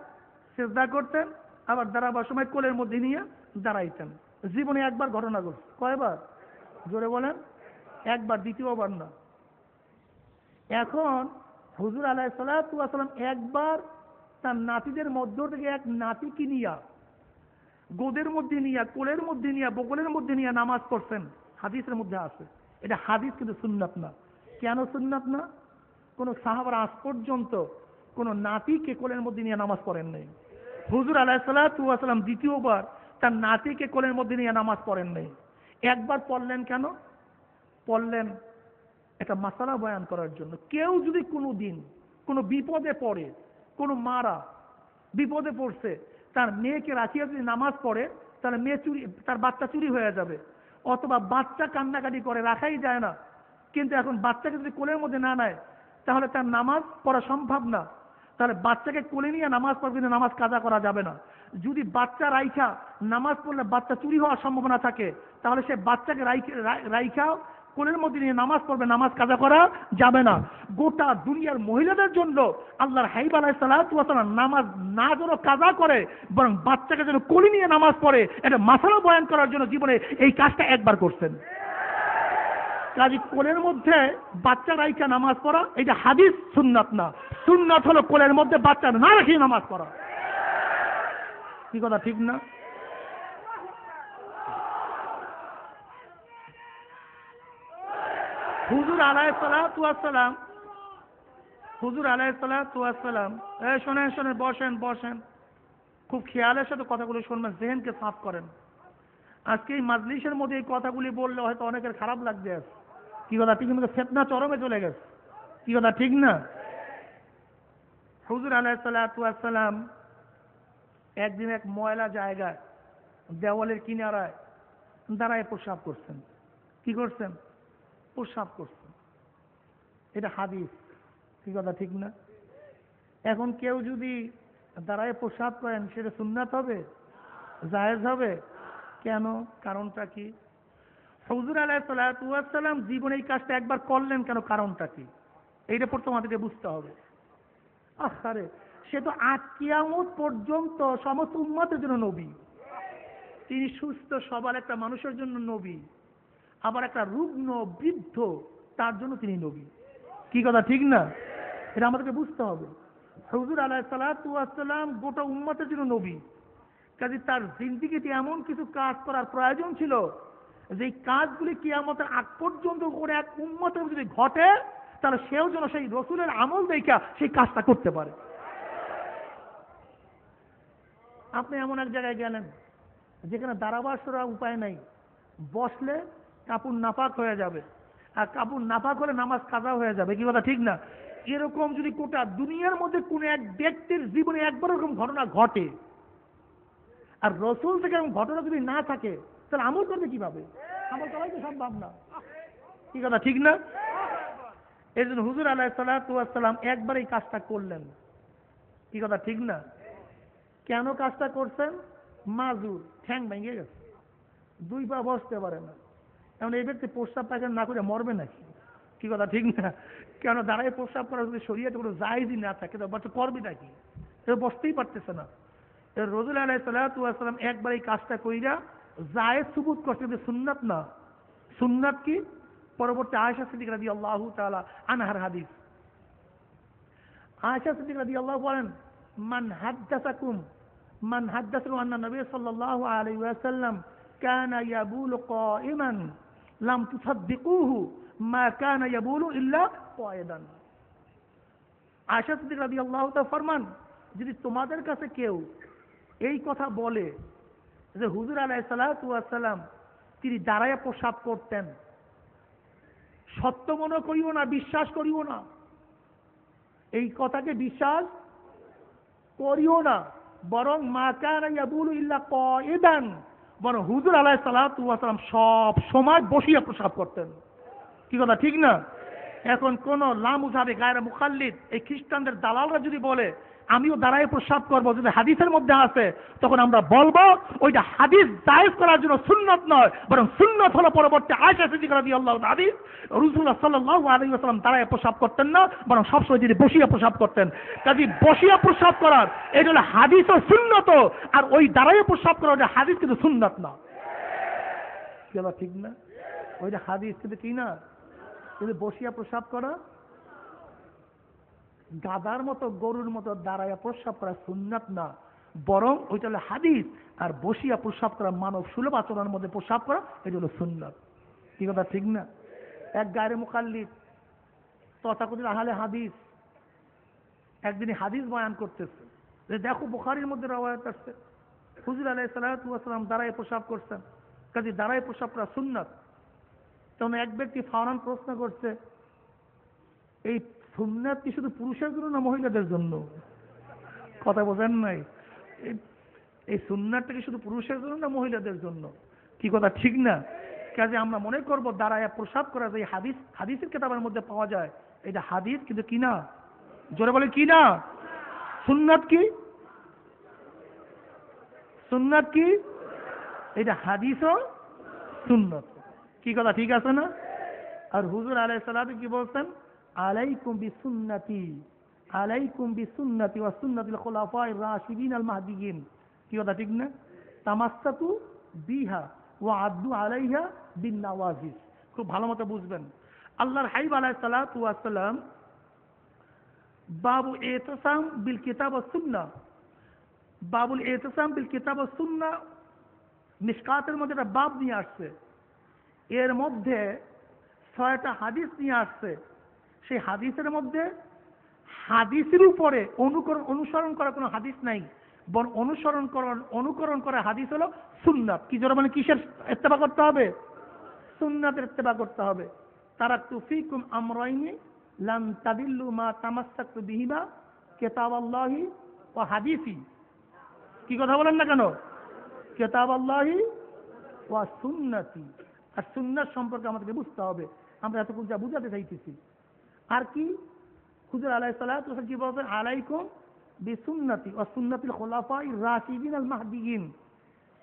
সেজদা করতেন, আবার দাঁড়াবার সময় কোলের মধ্যে নিয়ে দাঁড়াইতেন। জীবনে একবার ঘটনা ঘটছে। কয়বার? জোরে বলেন। একবার, দ্বিতীয়বার না। এখন হুজুর আলাইহিস সালাতু ওয়াস সালাম একবার তার নাতিদের মধ্য থেকে এক নাতিকে নিয়া গোদের মধ্যে নিয়ে, কোলের মধ্যে নিয়ে, বগলের মধ্যে নিয়ে নামাজ পড়ছেন। হাদিসের মধ্যে আছে। এটা হাদিস কিন্তু সুন্নাত না। কেন সুন্নাত না? কোন সাহাবারা আজ পর্যন্ত কোন নাতিকে কোলের মধ্যে নিয়ে নামাজ পড়েন নাই। হুজুর আলাইহিস সালাতু ওয়াস সালাম দ্বিতীয়বার তার নাতিকে কোলের মধ্যে নিয়ে নামাজ পড়েন নাই। একবার পড়লেন কেন? পড়লেন একটা মাসালা বয়ান করার জন্য। কেউ যদি কোনো দিন কোনো বিপদে পড়ে, কোনো মারা বিপদে পড়ছে, তার মেয়েকে রাখিয়া যদি নামাজ পড়ে তাহলে মেয়ে চুরি, তার বাচ্চা চুরি হয়ে যাবে। অথবা বাচ্চা কান্নাকাটি করে, রাখাই যায় না, কিন্তু এখন বাচ্চাকে যদি কোলের মধ্যে না নেয় তাহলে তার নামাজ পড়া সম্ভব না। তাহলে বাচ্চাকে কোলে নিয়ে নামাজ পড়বে, কিন্তু নামাজ কাজা করা যাবে না। যদি বাচ্চা রাইখা নামাজ পড়লে বাচ্চা চুরি হওয়ার সম্ভাবনা থাকে, তাহলে সে বাচ্চাকে রাইখা কোলের মধ্যে নিয়ে নামাজ পড়বে, নামাজ কাজা করা যাবে না। গোটা দুনিয়ার মহিলাদের জন্য আল্লাহর হাবিব আলাইহিস সালাতু ওয়াস সালাম নামাজ না যেন কাজা করে, বরং বাচ্চাকে যেন কোলে নিয়ে নামাজ পড়ে, এটা মাসালা বয়ান করার জন্য জীবনে এই কাজটা একবার করছেন। কাজী কোলের মধ্যে বাচ্চা রাইখা নামাজ পড়া এটা হাদিস, সুন্নাত না। সুন্নাত হলো কোলের মধ্যে বাচ্চা না রেখে নামাজ পড়া। কি কথা ঠিক না? হুজুর আলাইহিস সালাতু ওয়াস সালাম, হুজুর আলাইহিস সালাতু ওয়াস সালাম, শোনেন শোনেন, বসেন বসেন, খুব খেয়ালের সাথে কথাগুলো শুনবেন, জেহেনকে সাফ করেন। আজকে এই মাজলিসের মধ্যে এই কথাগুলি বললে হয়তো অনেকের খারাপ লাগবে। কি কথা ঠিক? কিন্তু ফিতনা চরমে চলে গেছে। কি কথা ঠিক না? হুজুর আলাইহিস সালাতু ওয়াস সালাম একদিন এক ময়লা জায়গায় দেওয়ালের কিনারায় দাঁড়ায় প্রস্রাব করছেন। কি করছেন? প্রস্রাব করছেন। এটা হাদিস। কি কথা ঠিক না? এখন কেউ যদি দাঁড়ায় প্রসাব করেন সেটা সুন্নাত হবে, জায়েজ হবে? কেন? কারণটা কি? হুজুর আলাইহিস সালাতু ওয়াস সালাম জীবনে এই কাজটা একবার করলেন কেন? কারণটা কি? এইটা প্রথম আমাদেরকে বুঝতে হবে। আরে সে তো আজ কিয়ামত পর্যন্ত সমস্ত উম্মতের জন্য নবী। তিনি সুস্থ সবল একটা মানুষের জন্য নবী, আবার একটা রুগ্ন বৃদ্ধ তার জন্য তিনি নবী। কি কথা ঠিক না? এটা আমাদেরকে বুঝতে হবে। হুজুর আলাইহিস সালাতু ওয়াস সালাম গোটা উম্মতের জন্য নবী, কাজে তার জিন্দেগিতে এমন কিছু কাজ করার প্রয়োজন ছিল যে কাজগুলি কিয়ামতের আগ পর্যন্ত করে এক উম্মতের যদি ঘটে তাহলে সেও যেন সেই রসুলের আমল দেখা সেই কাজটা করতে পারে। আপনি এমন এক জায়গায় গেলেন যেখানে দাঁড়াবার সরা উপায় নাই, বসলে কাপড় নাপাক হয়ে যাবে, আর কাপড় নাপাক হলে নামাজ কাজা হয়ে যাবে। কি কথা ঠিক না? এরকম যদি গোটা দুনিয়ার মধ্যে কোন এক ব্যক্তির জীবনে একবার এরকম ঘটনা ঘটে আর রসুল থেকে এরকম ঘটনা যদি না থাকে তাহলে আমল করবে কিভাবে? আমল করাই তো সম্ভব না। কি কথা ঠিক না? এই জন্য হুজুর আলাইহিস সালাতু ওয়াস সালাম একবার এই কাজটা করলেন। কি কথা ঠিক না? কেন কাজটা করছেন? মাজুর, ঠ্যাং ভেঙে গেছে, দুই পা বসতে পারে না। এমন এই ব্যক্তি প্রস্রাব পায়খানা না করে মরবে নাকি? কি কথা ঠিক না? কেন? দাঁড়ায় প্রস্রাব করা যদি শরীয়তে কোনো জায়েজই না থাকে তো বাচ্চা করবে নাকি? এ বসতেই পারতেছে না। রসুল আলাইহিস সালাতু ওয়াস সালাম একবার এই কাজটা কইরা জায়েজ সুবুত করছে, কিন্তু সুন্নাত না। সুন্নাত কি? পরবর্তী আয়েশা সিদ্দিকা রাদিয়াল্লাহু তাআলা আনহার হাদিস। আয়েশা সিদ্দিকা রাদিয়াল্লাহু বলেন, মান হাদ্দাসাকুম আন্না নবী সাল্লাল্লাহু আলাইহি ওয়াসাল্লাম কানা ইয়াবুলু কাইমান লাম তুসাদ্দিকুহু মা কানা ইয়াবুলু ইল্লা কায়দান। আয়েশা সিদ্দিকা রাদিয়াল্লাহু তাআলা ফরমান, যদি তোমাদের কাছে কেউ এই কথা বলে যে হুজুর আলাইহিস সালাতু ওয়াস সালাম তিনি দাঁড়ায় প্রসাব করতেন, সত্য মনে করিও না, বিশ্বাস করিও না, এই কথাকে বিশ্বাস করিও না, বরং মা কানা ইয়াবুলু ইল্লা কায়দান, বরং হুজুর আলাইহিস সালাতু ওয়াস সালাম সব সময় বসিয়া প্রসাব করতেন। কি কথা ঠিক না? এখন কোন লামুজাবে গায়রা মুখাল্লিদ এই খ্রিস্টানদের দালালরা যদি বলে আমিও দাঁড়ায় প্রসাব করবো, যদি হাদিসের মধ্যে আছে, তখন আমরা বলবো ওইটা হাদিস জায়েজ করার জন্য সুন্নত নয়, বরং সুন্নত হলো পরবর্তী আয়েশা সিদ্দিকা রাদিয়াল্লাহু তাআলা হাদিস, রাসূলুল্লাহ সাল্লাল্লাহু আলাইহি ওয়াসাল্লাম দাঁড়ায় প্রসাব করতেন না, বরং সবসময় তিনি বসিয়া প্রসাব করতেন। কাজে বসিয়া প্রসাব করার এটা হলো হাদিস ও সুন্নত, আর ওই দাঁড়ায় প্রসাব করা ওটা হাদিস কিন্তু সুন্নত না। ঠিক না? ওইটা হাদিস কিন্তু কি না, কিন্তু বসিয়া প্রসাব করা, গাদার মতো গরুর মতো দাঁড়ায় প্রস্রাব করা সুন্নাত না, বরং ওইটা হলো হাদিস। আর বসিয়া প্রস্রাব করা, মানব সুলভ আচরণের মধ্যে প্রস্রাব করা, এটা হলো সুন্নাত। কি কথা ঠিক না? এক গায়রে মুকাল্লিদ তথাকথিত আহলে হাদিস একদিন হাদিস বয়ান করতেছে যে দেখো বুখারীর মধ্যে রওয়ায়াত আছে হুজুর আলাইহিস সালাতু ওয়াস সালাম দাঁড়ায় প্রস্রাব করছেন, কাজে দাঁড়ায় প্রস্রাব করা সুন্নাত। তখন এক ব্যক্তি ফাওরান প্রশ্ন করছে, এই সুন্নাত কি শুধু পুরুষের জন্য না মহিলাদের জন্য? কথা বোঝেন নাই? এই সুন্নাতটা কি শুধু পুরুষের জন্য না মহিলাদের জন্য? কি কথা ঠিক না? কাজে আমরা মনে করবো দাঁড়ায় প্রসাব করা যে হাদিসের কিতাবের মধ্যে পাওয়া যায়, এটা হাদিস কিন্তু কি না? জোরে বলে কি না? সুন্নাত কি? সুন্নাত কি? এটা হাদিস ও সুন্নাত। কি কথা ঠিক আছে না? আর হুজুর আলাইহিস সালাতু কি বলছেন? আলাইকুম বিসুন্নতি, আলাইকুম বিসুন্নতি ওয়া সুন্নাতিল খুলাফায়ে রাশিদিন আল মাহদিয়িন। কি কথা ঠিক না? তামাসসাকু বিহা ওয়া আদু আলাইহা বিন নাওয়াজিস। খুব ভালো মতো বুঝবেন। আল্লাহর হাবিব আলাইহিস সালাতু ওয়াস সালাম বাবু ইতিসাম বিল কিতাব ওয়াস সুন্নাহ, বাবুল ইতিসাম বিল কিতাব ওয়াস সুন্নাহ মিশকাতের মধ্যে একটা বাব নিয়ে আসছে। এর মধ্যে 6টা হাদিস নিয়ে আসছে। সেই হাদিসের মধ্যে হাদিসের উপরে অনুসরণ করা কোনো হাদিস নাই, বরং অনুকরণ করা হাদিস হলো সুন্নাত। কি জোরে মানে কিসের ইত্তেবা করতে হবে? সুন্নাতের ইত্তেবা করতে হবে। তারাকতু ফীকুম আমরাইনি লান তাদিল্লু মা তামাসসাকতু বিহিমা কিতাবাল্লাহি ওয়া হাদিসি। কি কথা বলেন না কেন? কিতাবাল্লাহি ওয়া সুন্নতি। আর সুন্নাত সম্পর্কে আমাদেরকে বুঝতে হবে। আমরা এতক্ষণ যা বুঝাতে চাইতেছি আর কি, হুজুর আলাইহিস সালাতু ওয়াস সালাম কি বলছেন? আলাইকুম বিসুন্নতি ওয়া সুন্নাতিল খুলাফায়ে রাশিদিন আল মাহদিয়িন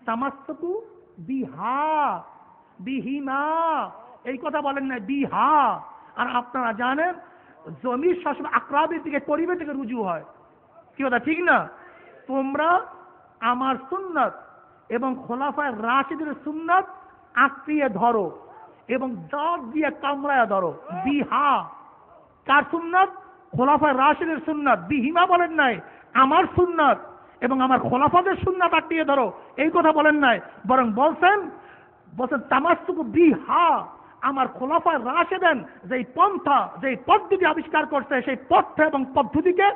তামাসসাকু বিহা বিহিমা। এই কথা বলেন না, বিহা। আর আপনারা জানেন জমির সবসময় আকরাবের দিকে, করিবের দিকে রুজু হয়। কি কথা ঠিক না? তোমরা আমার সুন্নাত এবং খোলাফায়ে রাশিদের সুন্নাত আঁকড়িয়ে ধরো এবং দাঁত দিয়ে কামড়ায় ধরো। বিহা কার সুন্নাত? খোলাফায়ে রাশিদের সুন্নাত। বিহিমা বলেন নাই, আমার সুন্নাত এবং আমার খোলাফাদের সুন্নাত আঁকড়িয়ে ধরো, এই কথা বলেন নাই। বরং বলছেন তামাসসুকু বিহা, আমার খোলাফায়ে রাশিদিন যেই পন্থা, যেই পদ্ধতি আবিষ্কার করছে, সেই পথ এবং পদ্ধতিকে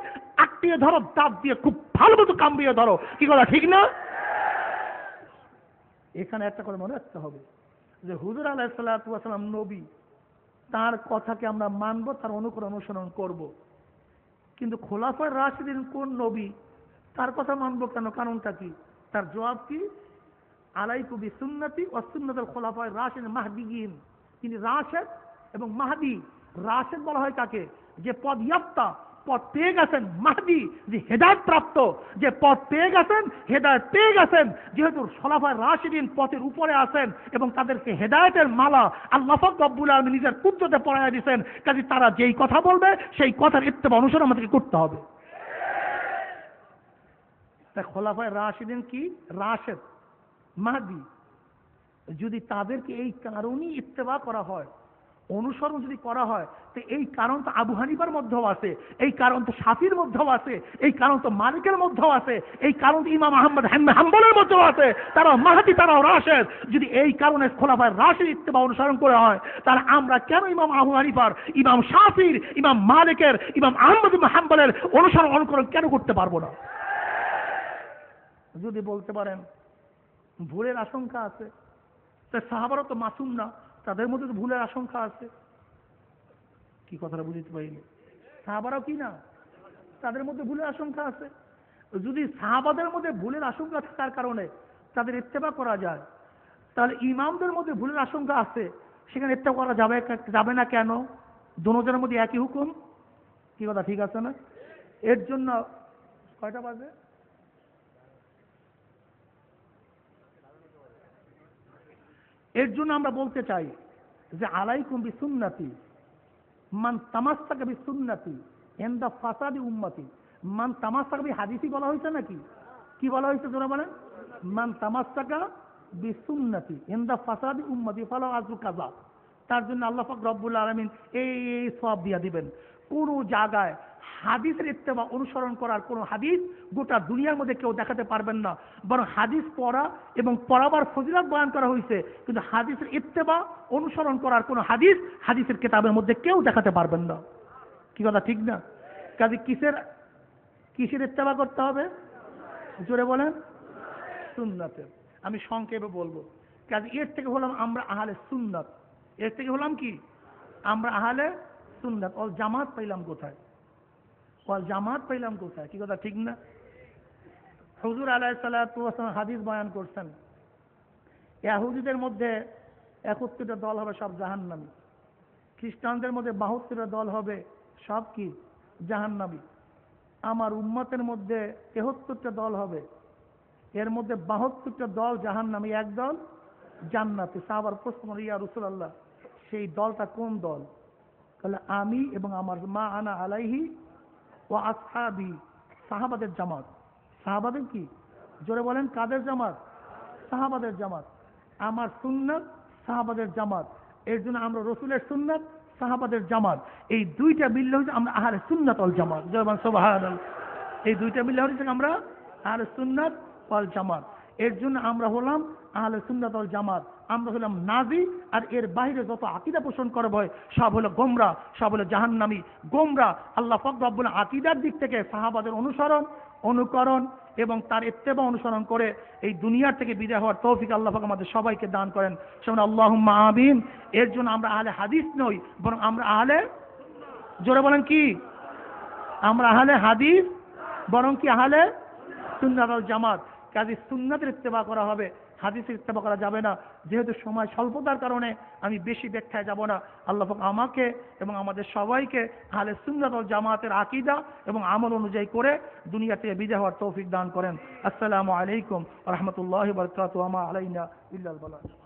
আঁকড়িয়ে ধরো, দাঁত দিয়ে খুব ভালো মতো কামড়িয়ে ধরো। কি কথা ঠিক না? এখানে একটা কথা মনে রাখতে হবে যে হুজুর আলাইহিস সালাতু ওয়াস সালাম নবী, তার কথাকে আমরা মানব, তার অনুসরণ করব। কিন্তু খোলাফায়ে রাশিদিন কোন নবী, তার কথা মানব কেন? কারণটা কি? তার জবাব কি? আলাইকুম বিসুন্নতি ওয়া সুন্নাতুল খুলাফায়ে রাশিদিন মাহদিয়িন। তিনি রাশেদ এবং মাহদি। রাশেদ বলা হয় কাকে? যে পদযাত্রা, পথ পেয়ে গেছেন। মাহদি যে হেদায়েত প্রাপ্ত, যে পথ পেয়ে গেছেন, হেদায়েত পেয়ে গেছেন। যেহেতু খোলাফায়ে রাশিদিন পথের উপরে আছেন এবং তাদেরকে হেদায়েতের মালা আল্লাহ পাক রব্বুল আলামিন নিজের কুদরতে পরাইয়া দিয়েছেন, কাজে তারা যেই কথা বলবে সেই কথার ইত্তেবা অনুসরণ আমাদেরকে করতে হবে। তাই খোলাফায়ে রাশিদিন কি? রাশেদ, মাহদি। যদি তাদেরকে এই কারণেই ইত্তেবা করা হয়, অনুসরণ যদি করা হয়, তো এই কারণ তো আবু হানিফার মধ্যেও আছে, এই কারণ তো শাফির মধ্যেও আছে, এই কারণ তো মালিকের মধ্যেও আছে, এই কারণ তো ইমাম আহমদ হাম্বলের মধ্যেও আছে। তারাও মাহদি, তারাও রাশেদ। যদি এই কারণে খোলাফায়ে রাশিদ ইত্তেবা অনুসরণ করা হয়, তাহলে আমরা কেন ইমাম আবু হানিফার, ইমাম শাফির, ইমাম মালিকের, ইমাম আহমদ হাম্বলের অনুকরণ কেন করতে পারবো না? যদি বলতে পারেন ভুলের আশঙ্কা আছে, তাই সাহাবারা তো মাসুম না, তাদের মধ্যে তো ভুলের আশঙ্কা আছে। কি কথাটা বুঝতে পারিনি? সাহাবারাও কি না, তাদের মধ্যে ভুলের আশঙ্কা আছে। যদি সাহাবাদের মধ্যে ভুলের আশঙ্কা থাকার কারণে তাদের ইত্তেবা করা যায়, তাহলে ইমামদের মধ্যে ভুলের আশঙ্কা আছে, সেখানে ইত্তেবা করা যাবে না কেন? দুজনের মধ্যে একই হুকুম। কি কথা ঠিক আছে না? এর জন্য কয়টা বাজে? এর জন্য আমরা বলতে চাই যে আলাইকুম বিসুন্নতি মান তামাসসাকা বিসুন্নতি ইনদা ফাসাদি উম্মতি। মান তামাসসাকা হাদিসি বলা হয়েছে নাকি? কি বলা হয়েছে জোরে বলেন? মান তামাসসাকা বিসুন্নতি ইনদা ফাসাদি উম্মতি ফালাহু আজরু কাযা। তার জন্য আল্লাহ পাক রব্বুল আলামিন এই সওয়াব দিয়া দিবেন। কোন জায়গায় হাদিসের ইত্তেবা অনুসরণ করার কোন হাদিস গোটা দুনিয়ার মধ্যে কেউ দেখাতে পারবেন না। বরং হাদিস পড়া এবং পড়াবার ফজিলত বয়ান করা হয়েছে, কিন্তু হাদিসের ইত্তেবা অনুসরণ করার কোন হাদিস হাদিসের কিতাবের মধ্যে কেউ দেখাতে পারবেন না। কি কথা ঠিক না? কাজে কিসের ইত্তেবা করতে হবে? জোরে বলেন, সুন্নাতের। আমি সংক্ষেপে বলবো। কাজে এর থেকে হলাম আমরা আহলে সুন্নাত। এর থেকে হলাম কি? আমরা আহলে সুন্নাত। অল জামাত পাইলাম কোথায়? জামাত পাইলাম কোথায়? কি কথা ঠিক না? হুজুর আলাইহিস সালাতু ওয়াস সালাম হাদিস বয়ান করছেন, ইহুদিদের মধ্যে 71টা দল হবে সব জাহান্নামী, খ্রিস্টানদের মধ্যে 72টা দল হবে সব কি? জাহান্নামী। আমার উম্মতের মধ্যে 73টা দল হবে, এর মধ্যে 72টা দল জাহান্নামী, এক দল জান্নাতি। সাহাবার প্রশ্ন, ইয়া রাসূলুল্লাহ, সেই দলটা কোন দল? তাহলে আমি এবং আমার মা আনা আলাইহি ও আসহাবি, সাহাবাদের জামাত। সাহাবাদের কি? জোরে বলেন, কাদের জামাত? সাহাবাদের জামাত। আমার সুন্নাত, সাহাবাদের জামাত। এর জন্য আমরা রসুলের সুন্নাত, সাহাবাদের জামাত, এই দুইটা মিললে হচ্ছে আমরা আহলে সুন্নাত ওয়াল জামাত। জয় বলেন সুবহানাল্লাহ। এই দুইটা মিললে হচ্ছে আমরা আহলে সুন্নাত ওয়াল জামাত। এর জন্য আমরা হলাম আহলে সুন্নাত ওয়াল জামাত। আমরা হলাম নাজি, আর এর বাইরে যত আকীদা পোষণ করবে হয় সব হলো গোমরা, সব হলো জাহান্নামী, গোমরা। আল্লাহ পাক রব্বুল আকীদার দিক থেকে সাহাবাদের অনুকরণ এবং তার ইত্তেবা অনুসরণ করে এই দুনিয়ার থেকে বিদায় হওয়ার তৌফিক আল্লাহ পাক আমাদের সবাইকে দান করেন। সেজন্য আল্লাহুম্মা আমিন। এর জন্য আমরা আহলে হাদিস নই, বরং আমরা আহলে, জোরে বলেন কি? আমরা আহলে হাদিস, বরং কি আহলে সুন্নাত ওয়াল জামাত। কাজে সুন্নাতের ইত্তেবা করা হবে, হাদিসের ইত্তেবা করা যাবে না। যেহেতু সময় স্বল্পতার কারণে আমি বেশি ব্যাখ্যায় যাব না। আল্লাহ পাক আমাকে এবং আমাদের সবাইকে আহলে সুন্নাত ওয়াল জামাতের আকীদা এবং আমল অনুযায়ী করে দুনিয়া থেকে বিদায় হওয়ার তৌফিক দান করেন। আসসালামু আলাইকুম ওয়া রাহমাতুল্লাহি ওয়া বারাকাতুহু। ওয়া মা আলাইনা ইল্লাল বালাগ।